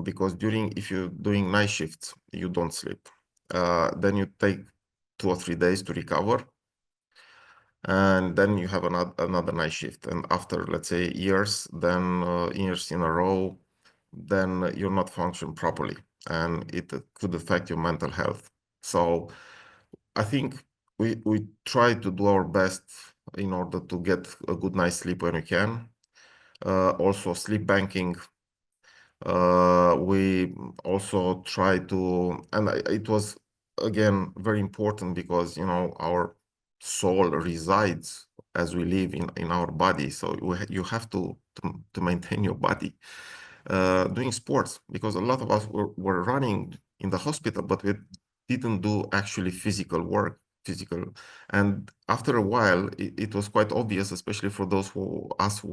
Because if you're doing night shifts, you don't sleep. Then you take 2 or 3 days to recover. And then you have another night shift. And after, let's say, years in a row, then you're not functioning properly. And it could affect your mental health. So I think we try to do our best in order to get a good night's sleep when we can. Also, sleep banking. We also try to, and it was, again, very important because, our soul resides as we live in our body. So you have to maintain your body. Doing sports, because a lot of us were running in the hospital, but we didn't do actually physical work. And after a while, it was quite obvious, especially for those who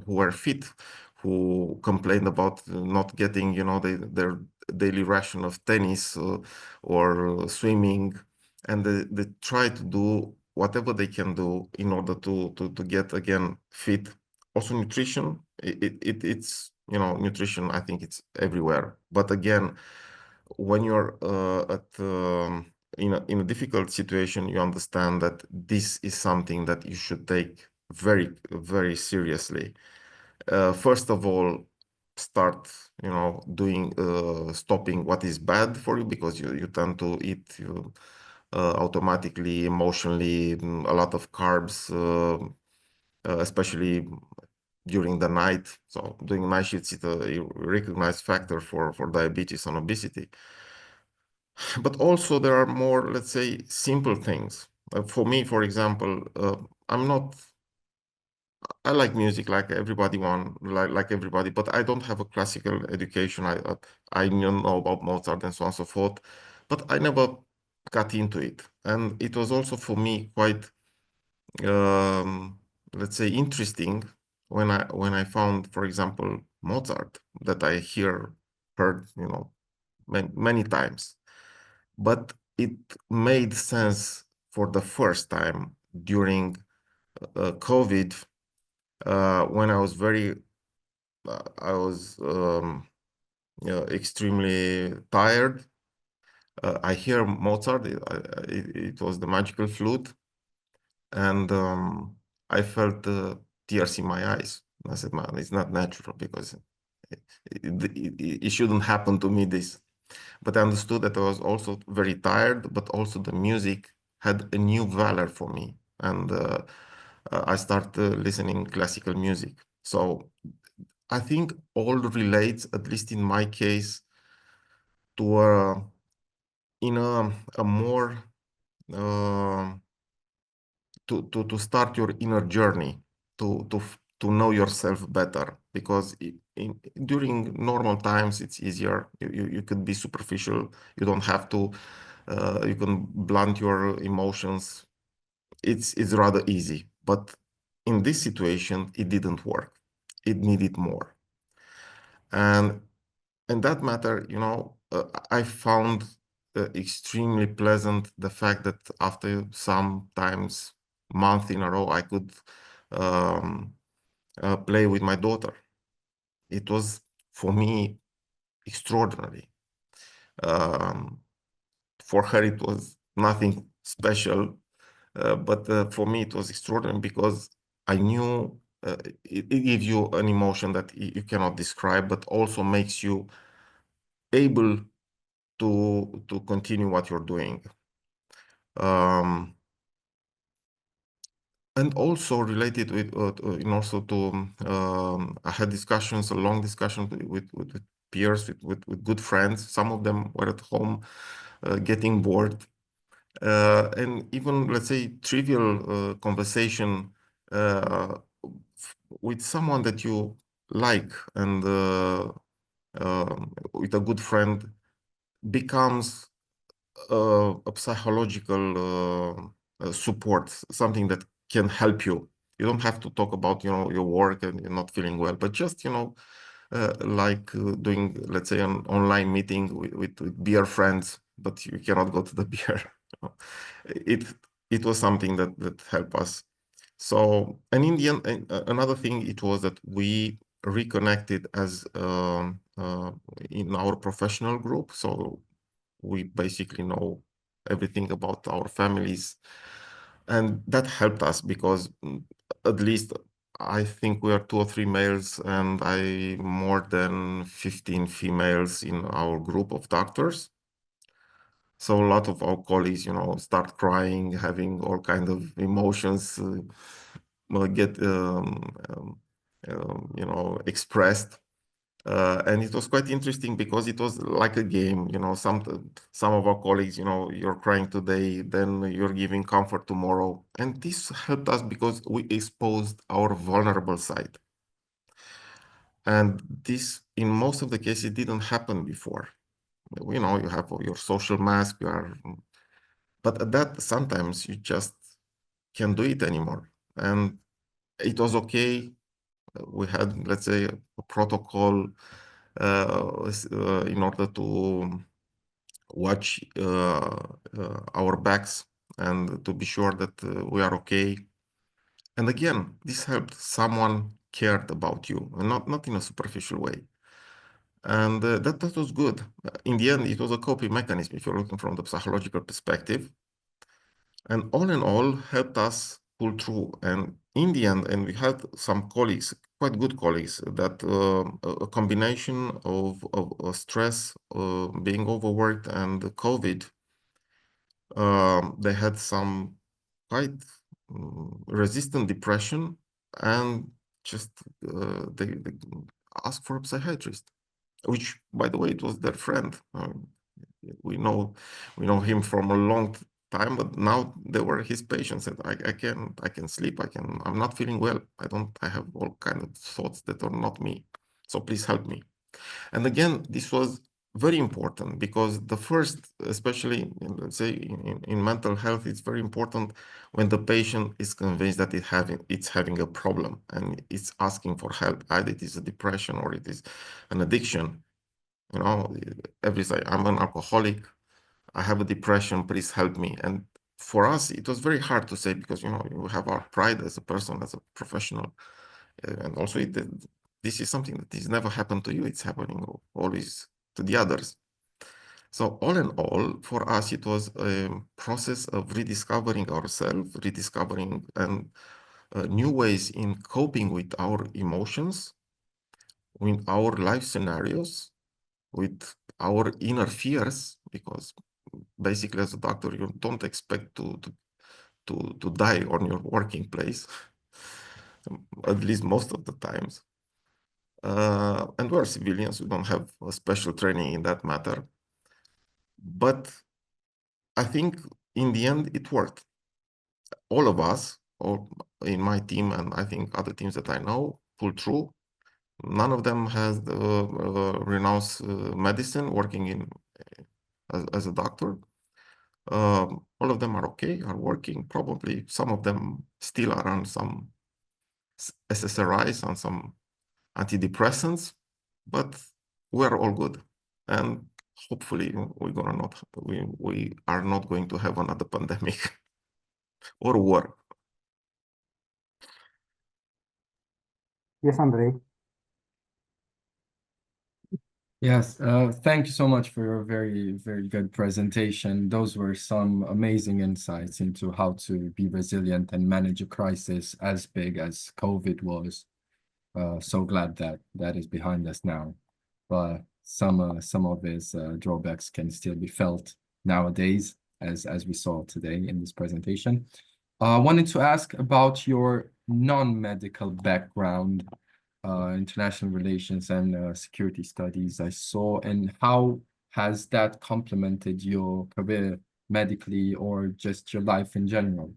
were fit, who complained about not getting, their daily ration of tennis or swimming, and they try to do whatever they can do in order to get again fit. Also, nutrition, it's nutrition, I think it's everywhere. But again, when you're in a difficult situation, you understand that this is something that you should take very, very seriously. First of all, start, stopping what is bad for you, because you tend to eat automatically, emotionally, a lot of carbs, especially during the night. So doing night shifts is a recognized factor for diabetes and obesity. But also there are more, let's say, simple things. For me, for example, I like music like everybody, but I don't have a classical education. I know about Mozart and so on and so forth, but I never got into it. And it was also for me quite, let's say, interesting when I found, for example, Mozart, that I heard, many times. But it made sense for the first time during COVID, when I was extremely tired. I hear Mozart. It was the Magical Flute, and I felt tears in my eyes. I said, "Man, it's not natural, because it shouldn't happen to me, this." But I understood that I was also very tired, but also the music had a new valor for me. And I started listening classical music. So I think all relates, at least in my case, to a more to start your inner journey, to know yourself better, because during normal times it's easier. You could be superficial. You don't have to. You can blunt your emotions. It's rather easy. But in this situation, it didn't work. It needed more. And in that matter, I found extremely pleasant the fact that after sometimes month in a row, I could play with my daughter. It was, for me, extraordinary. For her, it was nothing special, but for me, it was extraordinary, because I knew it gives you an emotion that you cannot describe, but also makes you able to continue what you're doing. And also related with, and also to, I had a long discussion with peers, with good friends. Some of them were at home getting bored. And even, let's say, trivial conversation with someone that you like and with a good friend becomes a psychological support, something that can help you. You don't have to talk about, your work and you're not feeling well, but just, doing, let's say, an online meeting with beer friends, but you cannot go to the beer. It was something that helped us. So, and in the end, another thing it was that we reconnected as in our professional group. So we basically know everything about our families, and that helped us because at least I think we are 2 or 3 males and more than 15 females in our group of doctors. So a lot of our colleagues, start crying, having all kind of emotions get expressed. And it was quite interesting because it was like a game, some of our colleagues, you're crying today, then you're giving comfort tomorrow. And this helped us because we exposed our vulnerable side. And this, in most of the cases, didn't happen before. You have your social mask, but that sometimes you just can't do it anymore. And it was okay. We had, let's say, a protocol in order to watch our backs and to be sure that we are okay. And again, this helped. Someone cared about you, and not in a superficial way. And that was good. In the end, it was a coping mechanism if you're looking from the psychological perspective. And all in all, helped us pull through. And in the end, and we had some colleagues, quite good colleagues, that a combination of stress, being overworked, and COVID, they had some quite resistant depression, and just they asked for a psychiatrist, which, by the way, it was their friend. We know him from a long time, but now they were his patients, and I can sleep. I'm not feeling well. I have all kind of thoughts that are not me. So please help me. And again, this was very important because the first, especially let's say in mental health, it's very important when the patient is convinced that it's having a problem and it's asking for help. Either it is a depression or it is an addiction. Every say, I'm an alcoholic, I have a depression, please help me. And for us, it was very hard to say because, you have our pride as a person, as a professional. And also this is something that has never happened to you. It's happening always to the others. So all in all, for us, it was a process of rediscovering ourselves, rediscovering and new ways in coping with our emotions, with our life scenarios, with our inner fears, because basically as a doctor, you don't expect to die on your working place, at least most of the times. And we're civilians, we don't have a special training in that matter. But I think in the end, it worked. All of us, or in my team, and I think other teams that I know, pulled through. None of them has renounced medicine, working as a doctor. All of them are okay, are working. Probably some of them still are on some SSRIs, on some antidepressants, but we're all good. And hopefully we are not going to have another pandemic or war. Yes, Andrei. Yes, thank you so much for your very, very good presentation. Those were some amazing insights into how to be resilient and manage a crisis as big as COVID was. So glad that that is behind us now. But some of its drawbacks can still be felt nowadays, as we saw today in this presentation. I wanted to ask about your non-medical background. international relations and security studies, I saw, and how has that complemented your career medically or just your life in general?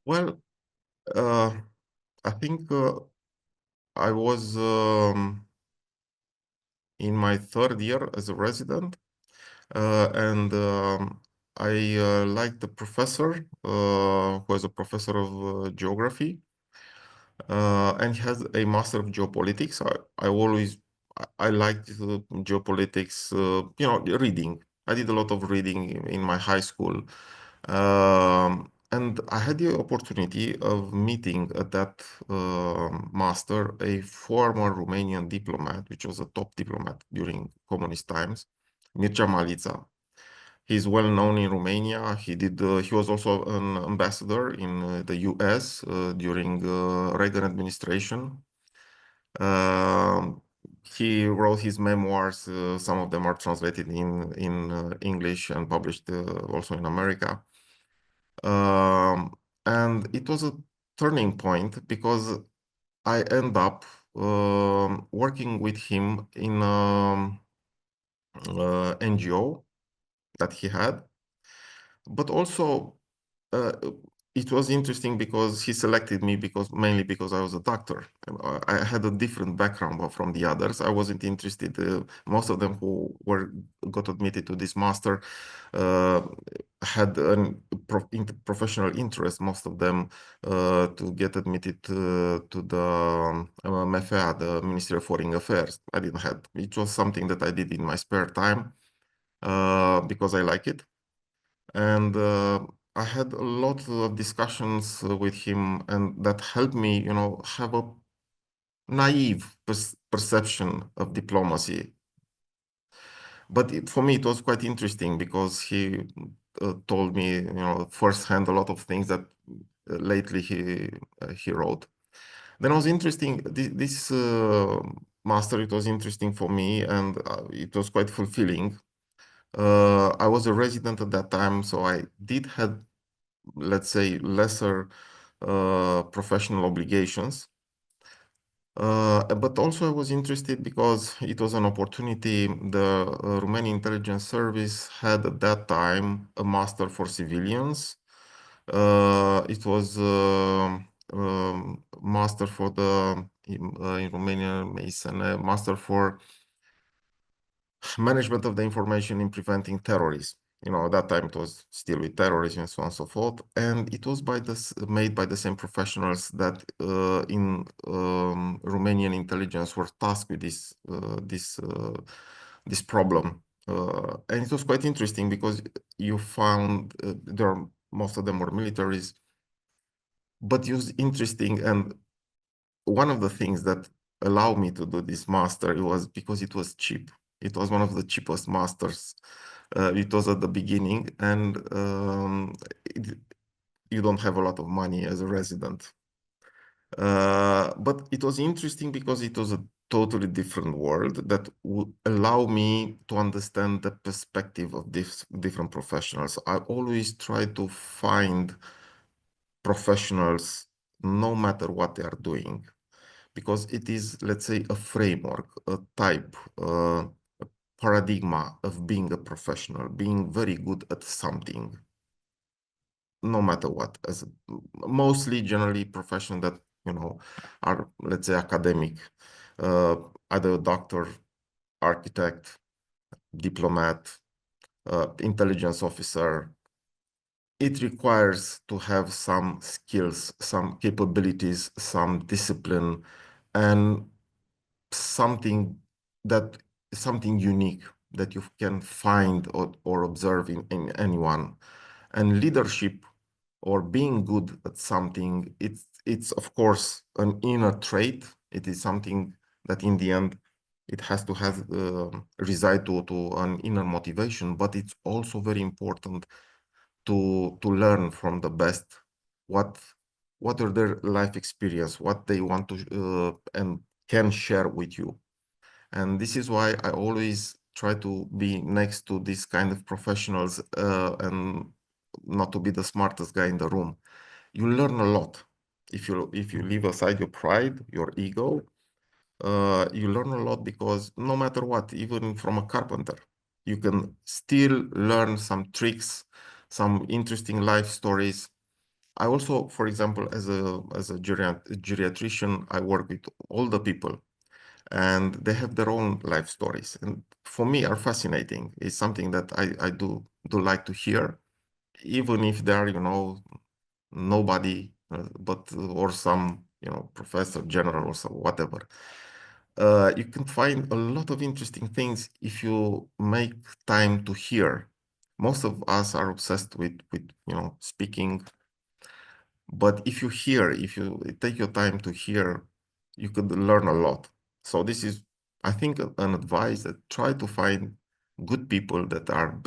Well, I think I was in my third year as a resident, and I liked the professor who was a professor of geography, and he has a master of geopolitics. I liked geopolitics, reading. I did a lot of reading in my high school. And I had the opportunity of meeting at that master a former Romanian diplomat, which was a top diplomat during communist times, Mircea Malița. He's well known in Romania. He was also an ambassador in the US during Reagan administration. He wrote his memoirs. Some of them are translated in English and published also in America. And it was a turning point because I end up working with him in NGO that he had. But also, it was interesting because he selected me mainly because I was a doctor. I had a different background from the others. I wasn't interested. Most of them who got admitted to this master had a professional interest. Most of them to get admitted to the MEFEA, the Ministry of Foreign Affairs. I didn't have. It was something that I did in my spare time because I like it. And I had a lot of discussions with him, and that helped me, have a naive perception of diplomacy. But for me, it was quite interesting because he told me, firsthand a lot of things that lately he wrote. Then it was interesting. This master, it was interesting for me, and it was quite fulfilling. I was a resident at that time, so I did have, let's say, lesser professional obligations. But also I was interested because it was an opportunity. The Romanian Intelligence Service had at that time a master for civilians. It was master for in Romania, master for management of the information in preventing terrorism. At that time it was still with terrorism and so on and so forth. And it was made by the same professionals that in Romanian intelligence were tasked with this problem. And it was quite interesting because you found most of them were militaries, but it was interesting. And one of the things that allowed me to do this master, it was because it was cheap. It was one of the cheapest masters. It was at the beginning, and you don't have a lot of money as a resident. But it was interesting because it was a totally different world that would allow me to understand the perspective of different professionals. I always try to find professionals, no matter what they are doing, because it is, let's say, a framework, a type, a paradigm of being a professional, being very good at something, no matter what. Mostly, generally, professions that are, let's say, academic, either a doctor, architect, diplomat, intelligence officer. It requires to have some skills, some capabilities, some discipline, and something unique that you can find or observe in anyone. And leadership or being good at something, it's of course an inner trait. It is something that in the end it has to have reside to an inner motivation, but it's also very important to learn from the best what are their life experience, what they want to and can share with you. And this is why I always try to be next to these kind of professionals and not to be the smartest guy in the room. You learn a lot. if you leave aside your pride, your ego, you learn a lot, because no matter what, even from a carpenter, you can still learn some tricks, some interesting life stories. I also, for example, as a geriatrician, I work with older people, and they have their own life stories, and for me are fascinating. It's something that I do like to hear, even if they are, nobody, but or some, professor general or some whatever. You can find a lot of interesting things if you make time to hear. Most of us are obsessed with speaking, but if you hear, if you take your time to hear, you could learn a lot. So this is, I think, an advice, that try to find good people that are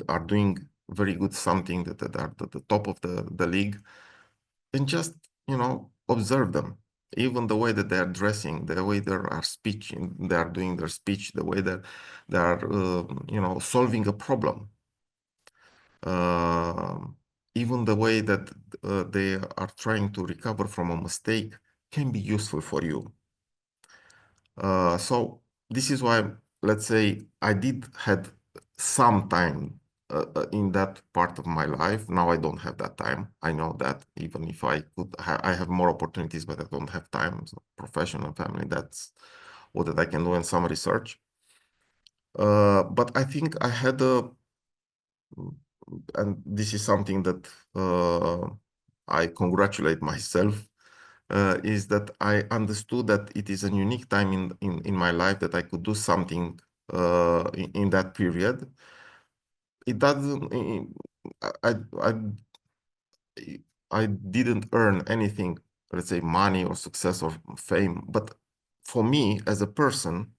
are doing very good something, that are at the top of the league, and just, observe them. Even the way that they are dressing, the way they are speaking, they are doing their speech, the way that they are, solving a problem. Even the way that they are trying to recover from a mistake can be useful for you. So this is why, let's say, I did had some time in that part of my life. Now I don't have that time. I know that, even if I could, I have more opportunities, but I don't have time. So professional, family, that's what that I can do, and some research. But I think I had and this is something that I congratulate myself, is that I understood that it is a unique time in my life, that I could do something in that period. It doesn't, I didn't earn anything, let's say money or success or fame, but for me as a person,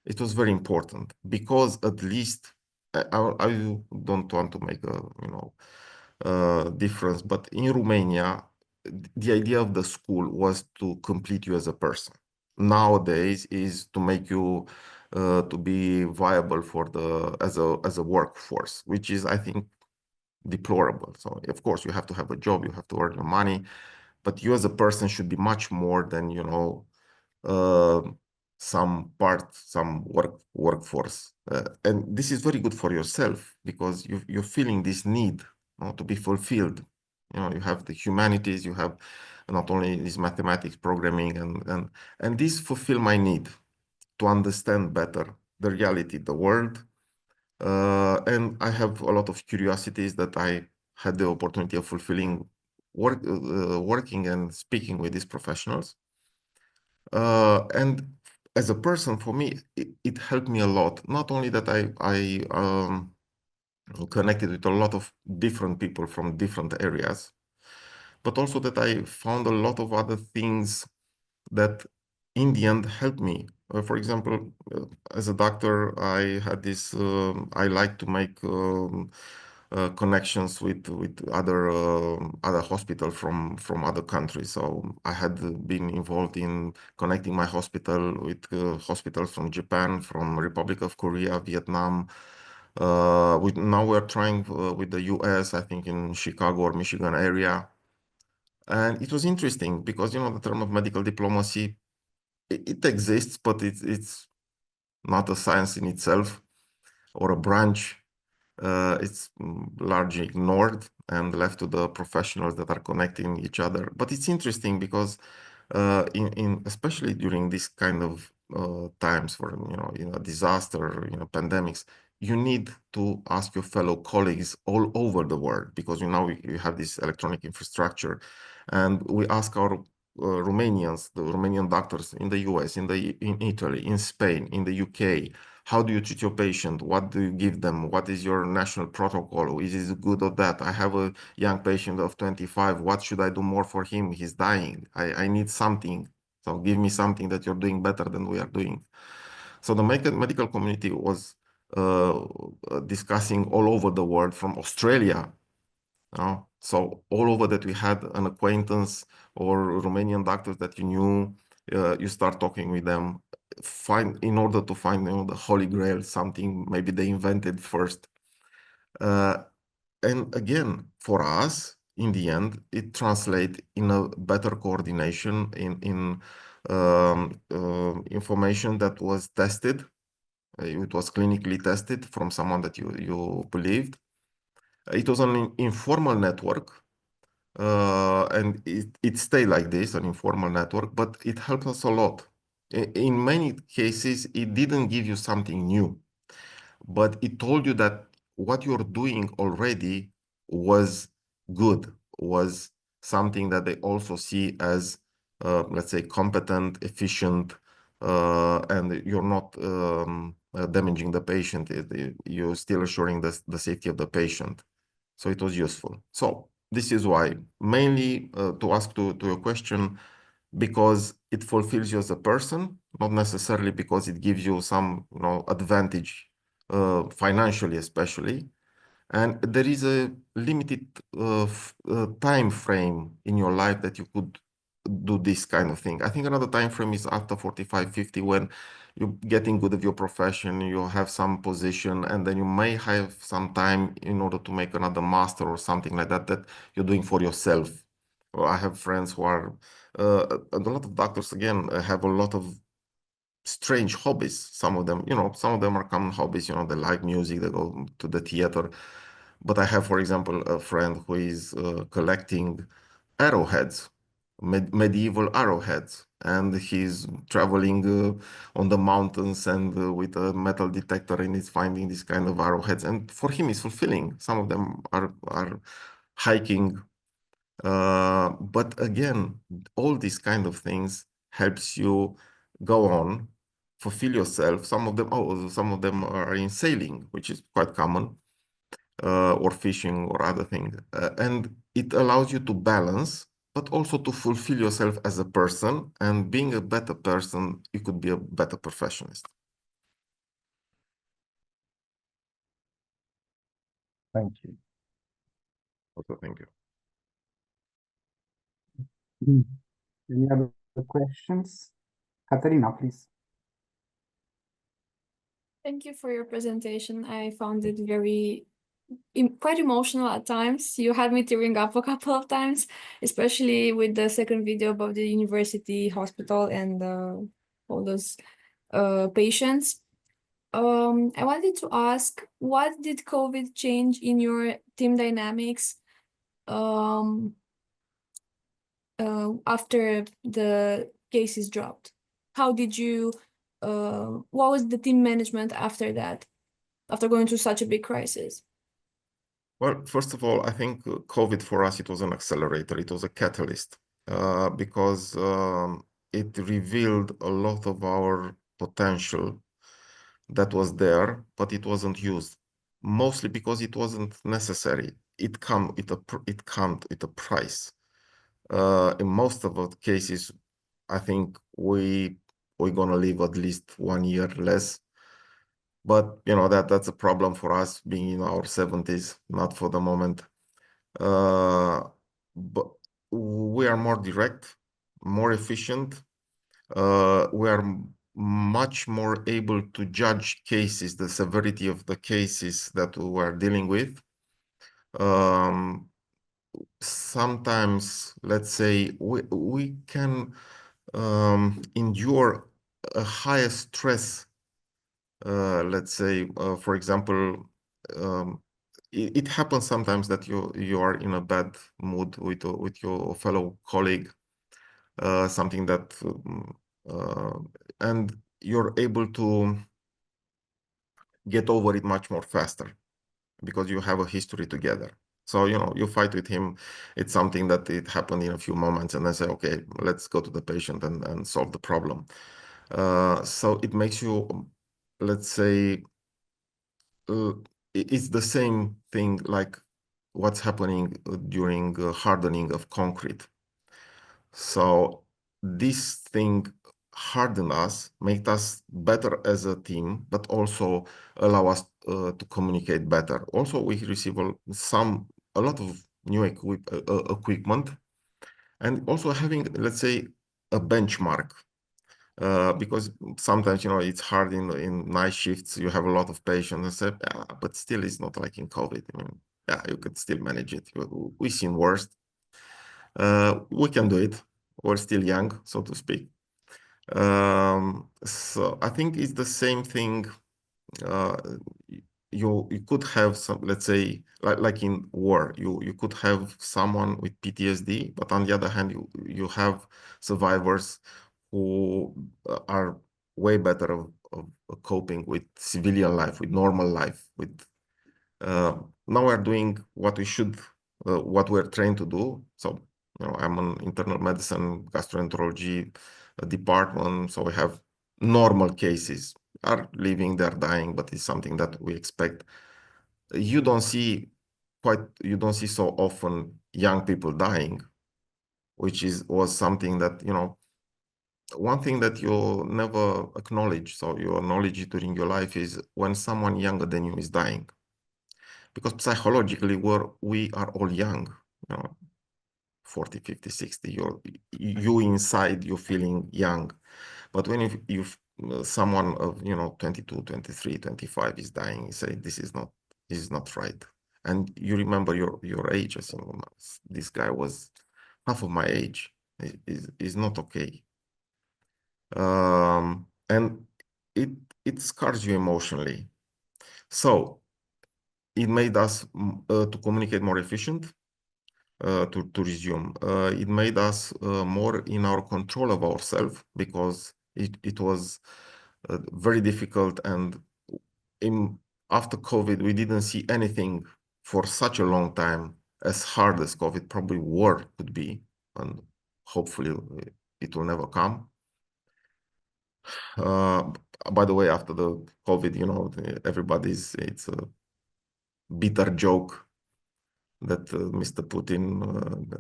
it was very important, because at least I don't want to make a difference, but in Romania, the idea of the school was to complete you as a person. Nowadays is to make you to be viable for as a workforce, which is, I think, deplorable. So of course you have to have a job, you have to earn your money, but you as a person should be much more than, some workforce. And this is very good for yourself, because you're feeling this need, to be fulfilled. You have the humanities, you have not only this mathematics, programming, and this fulfill my need to understand better the reality, the world. And I have a lot of curiosities that I had the opportunity of fulfilling, working and speaking with these professionals. And as a person, for me, it helped me a lot. Not only that I connected with a lot of different people from different areas, but also that I found a lot of other things that in the end helped me. For example, as a doctor, I had this, I like to make connections with other hospitals from other countries. So I had been involved in connecting my hospital with hospitals from Japan, from Republic of Korea, Vietnam. Now we're trying with the US, I think in Chicago or Michigan area. And it was interesting because, the term of medical diplomacy, it exists, but it's not a science in itself or a branch. It's largely ignored and left to the professionals that are connecting each other. But it's interesting because especially during this kind of times for disaster, pandemics, you need to ask your fellow colleagues all over the world, because we have this electronic infrastructure, and we ask our Romanians, the Romanian doctors in the US, in Italy, in Spain, in the UK, how do you treat your patient? What do you give them? What is your national protocol? Is it good or that? I have a young patient of 25. What should I do more for him? He's dying. I need something. So give me something that you're doing better than we are doing. So the medical community was discussing all over the world, from Australia. So all over that we had an acquaintance or Romanian doctors that you knew, you start talking with them, in order to find the holy grail, something maybe they invented first. And again, for us, in the end, it translates in a better coordination in information that was tested. It was clinically tested from someone that you believed. It was an informal network, and it stayed like this, an informal network, but it helped us a lot. In many cases, it didn't give you something new, but it told you that what you're doing already was good, was something that they also see as, let's say, competent, efficient, and you're not damaging the patient. You're still assuring the safety of the patient. So it was useful. So this is why, mainly to ask to your question, because it fulfills you as a person, not necessarily because it gives you some advantage, financially especially. And there is a limited time frame in your life that you could do this kind of thing. I think another time frame is after 45, 50, when you're getting good at your profession, you have some position, and then you may have some time in order to make another master or something like that that you're doing for yourself. Well, I have friends who are, and a lot of doctors, again, have a lot of strange hobbies. Some of them are common hobbies, they like music, they go to the theater. But I have, for example, a friend who is collecting arrowheads, medieval arrowheads, and he's traveling on the mountains and with a metal detector, and he's finding this kind of arrowheads. And for him, it's fulfilling. Some of them are hiking. But again, all these kind of things helps you go on, fulfill yourself. Some of them are in sailing, which is quite common, or fishing or other things. And it allows you to balance, but also to fulfill yourself as a person. And being a better person, you could be a better perfectionist. Thank you. Also, thank you. Any other questions? Katerina, please. Thank you for your presentation. I found it very quite emotional at times. You had me tearing up a couple of times, especially with the second video about the university hospital and all those patients. I wanted to ask, what did COVID change in your team dynamics after the cases dropped? How did you, what was the team management after that, after going through such a big crisis? Well, first of all, I think COVID for us, it was an accelerator. It was a catalyst, because it revealed a lot of our potential that was there, but it wasn't used. Mostly because it wasn't necessary. It comes at a price. In most of the cases, I think we're gonna live at least 1 year less. But that's a problem for us being in our 70s, not for the moment. But we are more direct, more efficient. We are much more able to judge cases, the severity of the cases that we are dealing with. Sometimes, let's say, we can endure a higher stress. Let's say, for example, it happens sometimes that you are in a bad mood with your fellow colleague, something that, and you're able to get over it much more faster because you have a history together. So, you fight with him. It's something that it happened in a few moments, and then say, okay, let's go to the patient and solve the problem. So it makes you, let's say, it's the same thing like what's happening during hardening of concrete. So this thing hardened us, made us better as a team, but also allow us to communicate better. Also, we receive a lot of new equipment, and also having, let's say, a benchmark. Because sometimes, it's hard in night shifts. You have a lot of patients and say, but still it's not like in COVID. I mean, yeah, you could still manage it. We've seen worse. We can do it. We're still young, so to speak. So I think it's the same thing. You could have some, let's say, like in war, you could have someone with PTSD, but on the other hand, you have survivors who are way better of coping with civilian life, with normal life. With now we're doing what we should, what we're trained to do. So I'm an internal medicine, gastroenterology department, so we have normal cases are living, they're dying, but it's something that we expect. You don't see so often young people dying, which was something that, one thing that you never acknowledge, so you acknowledge it during your life, is when someone younger than you is dying. Because psychologically, we are all young, 40, 50, 60, you inside, you're feeling young. But when someone of 22, 23, 25 is dying, you say this is not right, and you remember your age. I think this guy was half of my age. Is not okay, and it scars you emotionally. So it made us to communicate more efficient. To resume, it made us more in our control of ourselves, because it was very difficult, and after COVID we didn't see anything for such a long time as hard as COVID probably war could be, and hopefully it will never come. By the way, after the COVID, it's a bitter joke that Mr. Putin,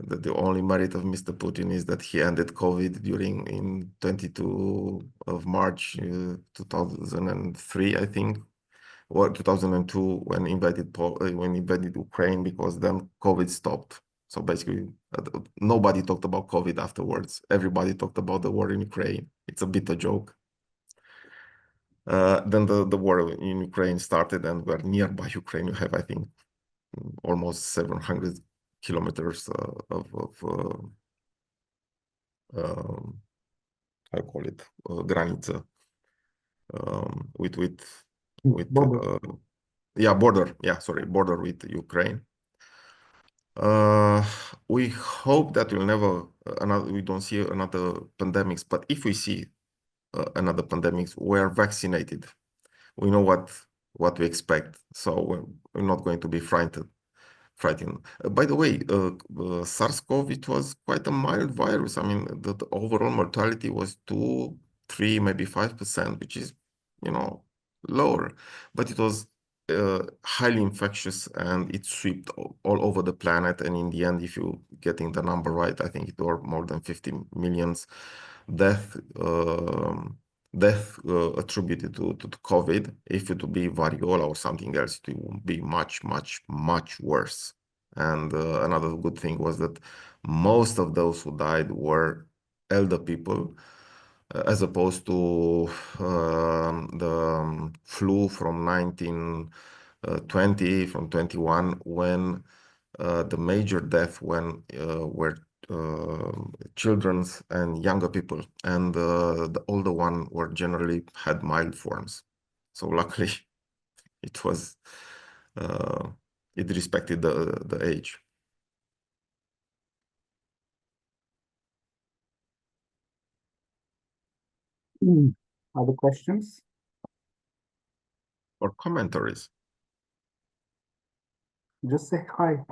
that the only merit of Mr. Putin is that he ended COVID in 22 of March 2003, I think, or 2002, when invaded Ukraine, because then COVID stopped. So basically, nobody talked about COVID afterwards. Everybody talked about the war in Ukraine. It's a bitter joke. Then the war in Ukraine started, and we're nearby Ukraine. You have, I think, almost 700 kilometers of I call it graniță, with border. Border. Yeah, sorry, border with Ukraine. We hope that we don't see another pandemics, but if we see another pandemics, we're vaccinated. We know what we expect, so we're not going to be frightened. By the way, SARS-CoV, it was quite a mild virus. I mean, the overall mortality was 2, 3, maybe 5%, which is, lower. But it was highly infectious, and it swept all over the planet. And in the end, if you're getting the number right, I think it were more than 50 million death attributed to COVID. If it would be variola or something else, it would be much, much, much worse. And another good thing was that most of those who died were elder people, as opposed to the flu from 1920, from 21, when the major death were children's and younger people, and the older one were generally had mild forms. So luckily, it respected the age. Other questions or commentaries? Just say hi.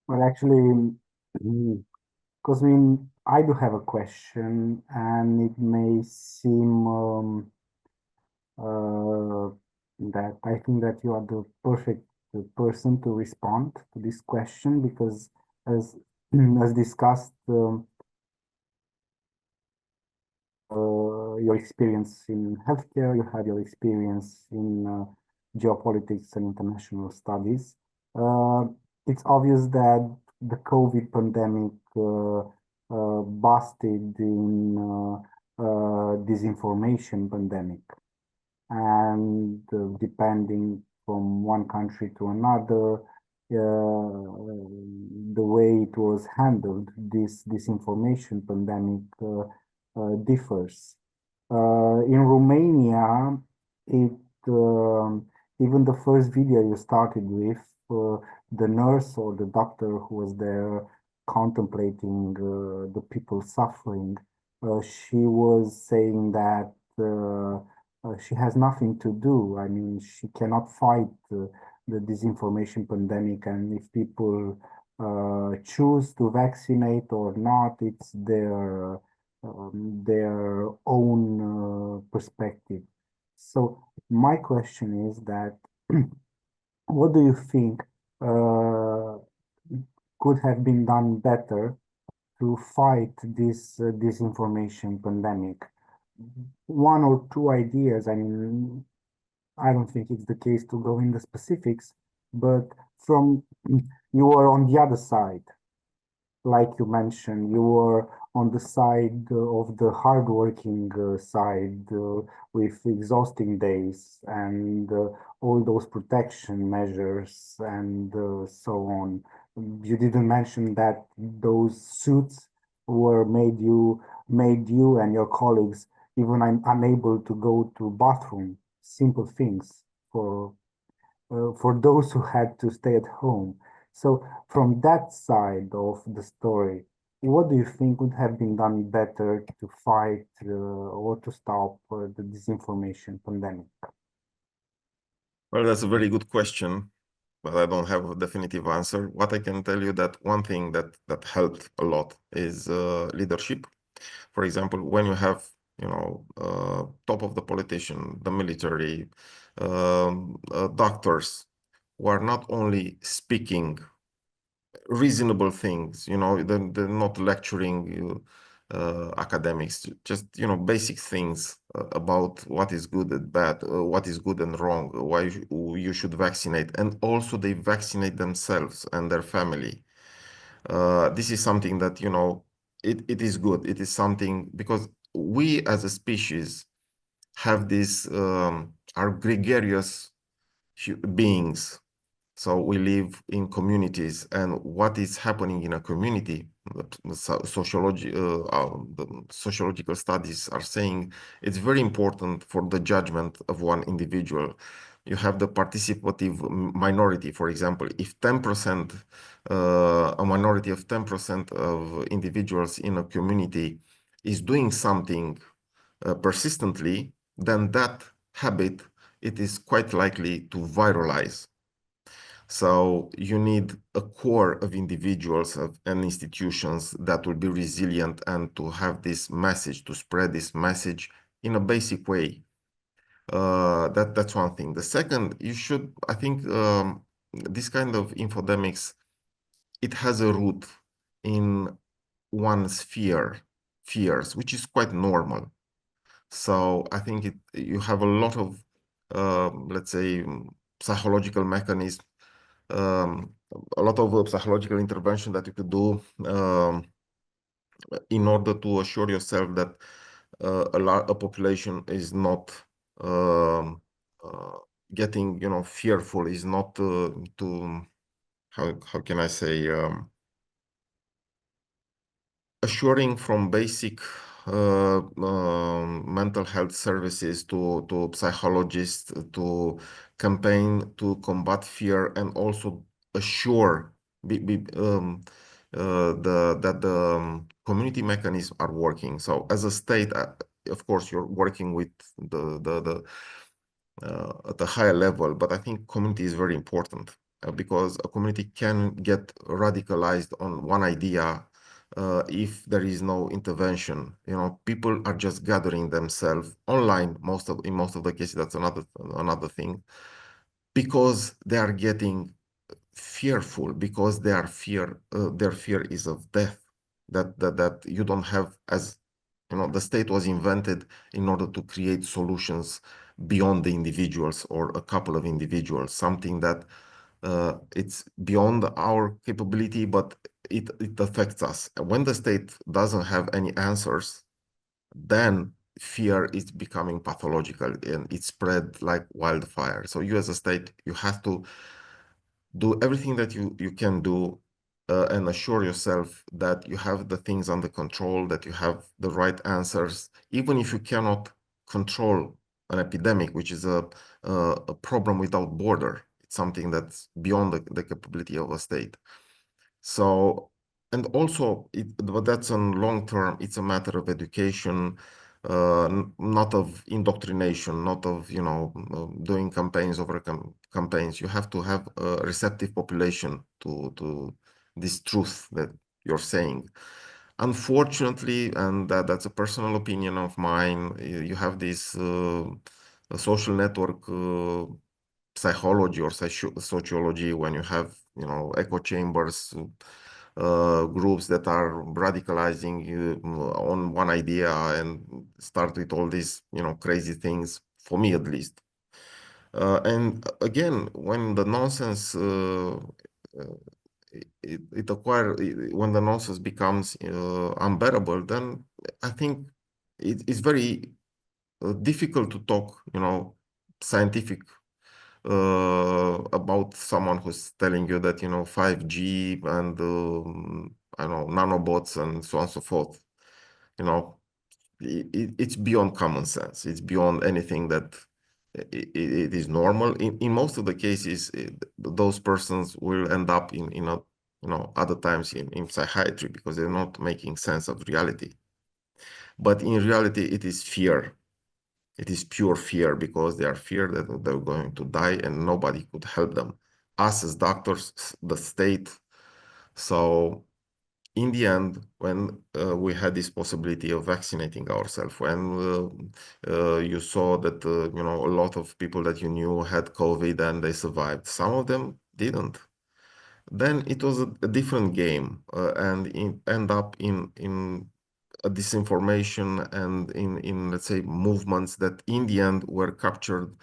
Well, actually, because I do have a question, and it may seem that I think that you are the perfect person to respond to this question, because as discussed, your experience in healthcare, you have your experience in geopolitics and international studies. It's obvious that the COVID pandemic busted in disinformation pandemic. and depending from one country to another, the way it was handled, this disinformation pandemic differs. In Romania, it even the first video you started with, the nurse or the doctor who was there contemplating the people suffering, she was saying that she has nothing to do. I mean, she cannot fight the disinformation pandemic, and if people choose to vaccinate or not, it's their own perspective. So my question is that what do you think could have been done better to fight this disinformation pandemic? One or two ideas. I mean, I don't think it's the case to go in the specifics, but from you are on the other side, like you mentioned, you were on the side of the hardworking side with exhausting days and all those protection measures and so on. You didn't mention that those suits were made you and your colleagues even unable to go to bathroom. Simple things for those who had to stay at home. So from that side of the story, what do you think would have been done better to fight or to stop the disinformation pandemic? Well, that's a very good question, but I don't have a definitive answer. What I can tell you that one thing that helped a lot is leadership. For example, when you have, you know, top of the politician, the military, doctors who are not only speaking reasonable things, you know, they're not lecturing academics, just, you know, basic things about what is good and bad, what is good and wrong, why you should vaccinate, and also they vaccinate themselves and their family. This is something that, you know, it is good. It is something because we as a species have this, are gregarious beings. So we live in communities, and what is happening in a community, the sociological studies are saying it's very important for the judgment of one individual. You have the participative minority, for example, if 10%, a minority of 10% of individuals in a community is doing something persistently, then that habit, it is quite likely to viralize. So you need a core of individuals and institutions that will be resilient and to have this message, to spread this message in a basic way. That's one thing. The second, you should, I think, this kind of infodemics, it has a root in one's fears, which is quite normal. So I think you have a lot of, let's say, psychological mechanisms, a lot of psychological intervention that you could do in order to assure yourself that a population is not getting, you know, fearful, is not how can I say, assuring from basic mental health services to psychologists, to campaign to combat fear, and also assure that the community mechanisms are working. So as a state, of course, you're working with at a higher level, but I think community is very important because a community can get radicalized on one idea if there is no intervention. You know, people are just gathering themselves online. In most of the cases, that's another thing, because they are getting fearful, because their fear is of death. That you don't have, as you know, the state was invented in order to create solutions beyond the individuals or a couple of individuals, something that it's beyond our capability, but it affects us. When the state doesn't have any answers, then fear is becoming pathological and it spread like wildfire. So you as a state, you have to do everything that you can do and assure yourself that you have the things under control, that you have the right answers, even if you cannot control an epidemic, which is a problem without border. It's something that's beyond the capability of a state. So, and also, but that's on long term, it's a matter of education, not of indoctrination, not of, doing campaigns over campaigns. You have to have a receptive population to this truth that you're saying. Unfortunately, and that's a personal opinion of mine, you have this social network psychology or sociology when you have, echo chambers, groups that are radicalizing on one idea and start with all these, crazy things, for me at least. And again, when the nonsense when the nonsense becomes unbearable, then I think it's very difficult to talk, scientific about someone who's telling you that 5G and I don't know, nanobots and so on and so forth. It's beyond common sense. It's beyond anything that it is normal. In most of the cases, those persons will end up in a other times in psychiatry because they're not making sense of reality. But in reality, it is fear. It is pure fear because they are feared that they're going to die and nobody could help them. Us as doctors, the state. So in the end, when we had this possibility of vaccinating ourselves, when you saw that, a lot of people that you knew had COVID and they survived, some of them didn't. Then it was a different game and end up in disinformation and in let's say movements that in the end were captured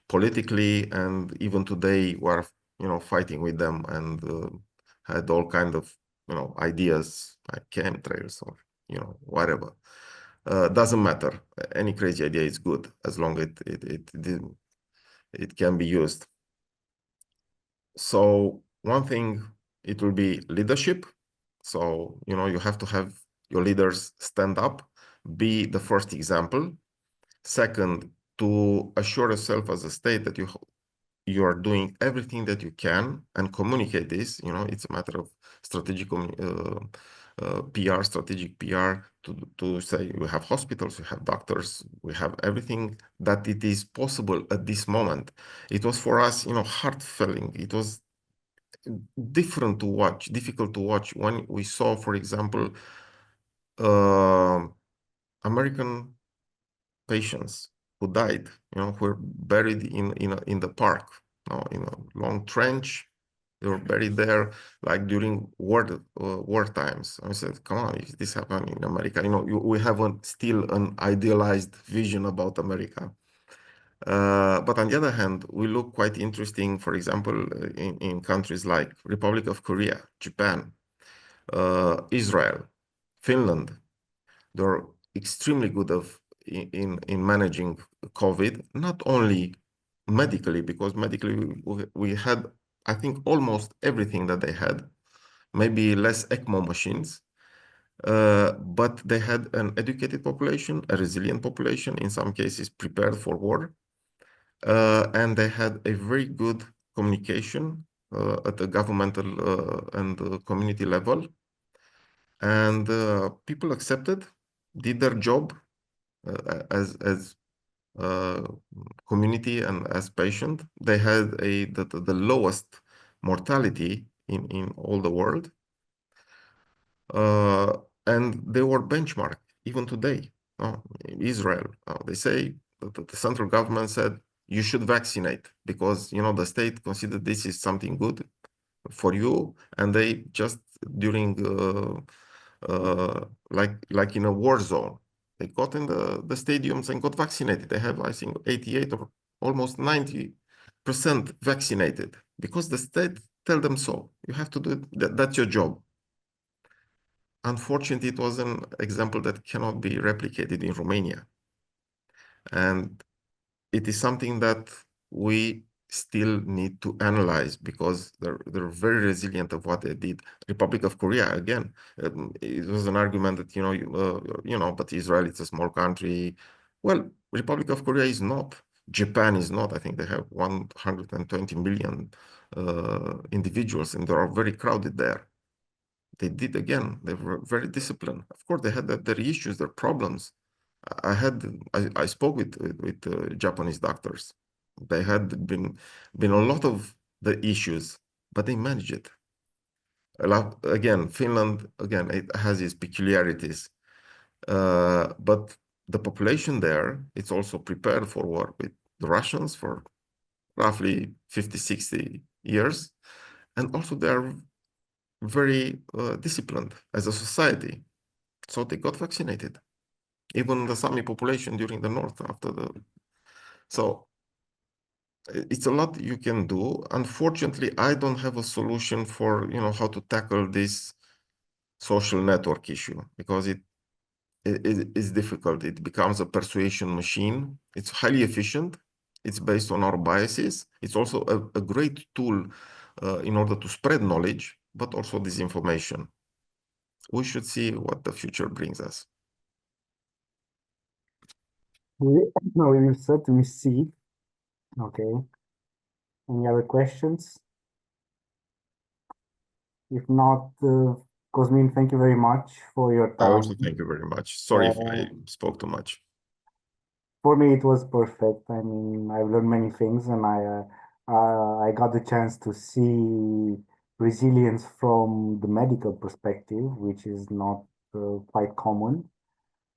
politically, and even today we're fighting with them and had all kind of ideas like chemtrails or whatever. Doesn't matter. Any crazy idea is good as long as it can be used. So one thing, it will be leadership. So you have to have your leaders stand up, be the first example. Second, to assure yourself as a state that you are doing everything that you can and communicate this. It's a matter of strategic PR, strategic PR to say we have hospitals, we have doctors, we have everything that it is possible at this moment. It was for us, heart-filling. It was difficult to watch when we saw, for example, American patients who died, who were buried in the park, in a long trench. They were buried there, like during war times. I said, come on, if this happened in America, we have still an idealized vision about America. But on the other hand, we look quite interesting, for example, in countries like Republic of Korea, Japan, Israel, Finland. They're extremely good in managing COVID, not only medically, because medically we had, I think, almost everything that they had, maybe less ECMO machines, but they had an educated population, a resilient population, in some cases prepared for war, and they had a very good communication at the governmental and community level, and people accepted, did their job as community and as patient. They had the lowest mortality in all the world, and they were benchmarked even today. Israel, they say the central government said you should vaccinate because the state considered this is something good for you, and they just during like in a war zone, they got in the stadiums and got vaccinated. They have, I think, 88 or almost 90% vaccinated because the state tell them so. You have to do it. That's your job. Unfortunately, it was an example that cannot be replicated in Romania. And it is something that we still need to analyze because they're very resilient of what they did. Republic of Korea, again, it was an argument that, but Israel, it's a small country. Well, Republic of Korea is not. Japan is not. I think they have 120 million individuals, and they are very crowded there. They did, again, they were very disciplined. Of course, they had their issues, their problems. I spoke with Japanese doctors. They had been a lot of the issues, but they managed it. Again, Finland, again, it has its peculiarities, but the population there, it's also prepared for war with the Russians for roughly 50, 60 years. And also they're very disciplined as a society. So they got vaccinated. Even the Sami population during the north after the... So it's a lot you can do. Unfortunately, I don't have a solution for, how to tackle this social network issue because it is difficult. It becomes a persuasion machine. It's highly efficient. It's based on our biases. It's also a great tool in order to spread knowledge, but also disinformation. We should see what the future brings us. We will certainly see. Okay. Any other questions? If not, Cosmin, thank you very much for your time. I also thank you very much. Sorry if I spoke too much. For me, it was perfect. I mean, I've learned many things, and I got the chance to see resilience from the medical perspective, which is not quite common.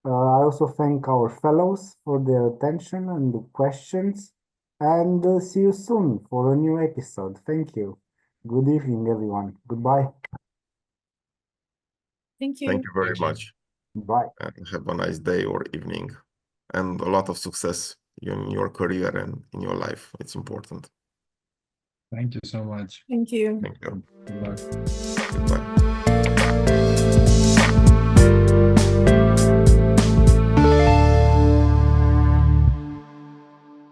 I also thank our fellows for their attention and the questions, and see you soon for a new episode. Thank you. Good evening, everyone. Goodbye. Thank you. Thank you very much. Bye. And have a nice day or evening, and a lot of success in your career and in your life. It's important. Thank you so much. Thank you. Thank you. Good luck. Goodbye.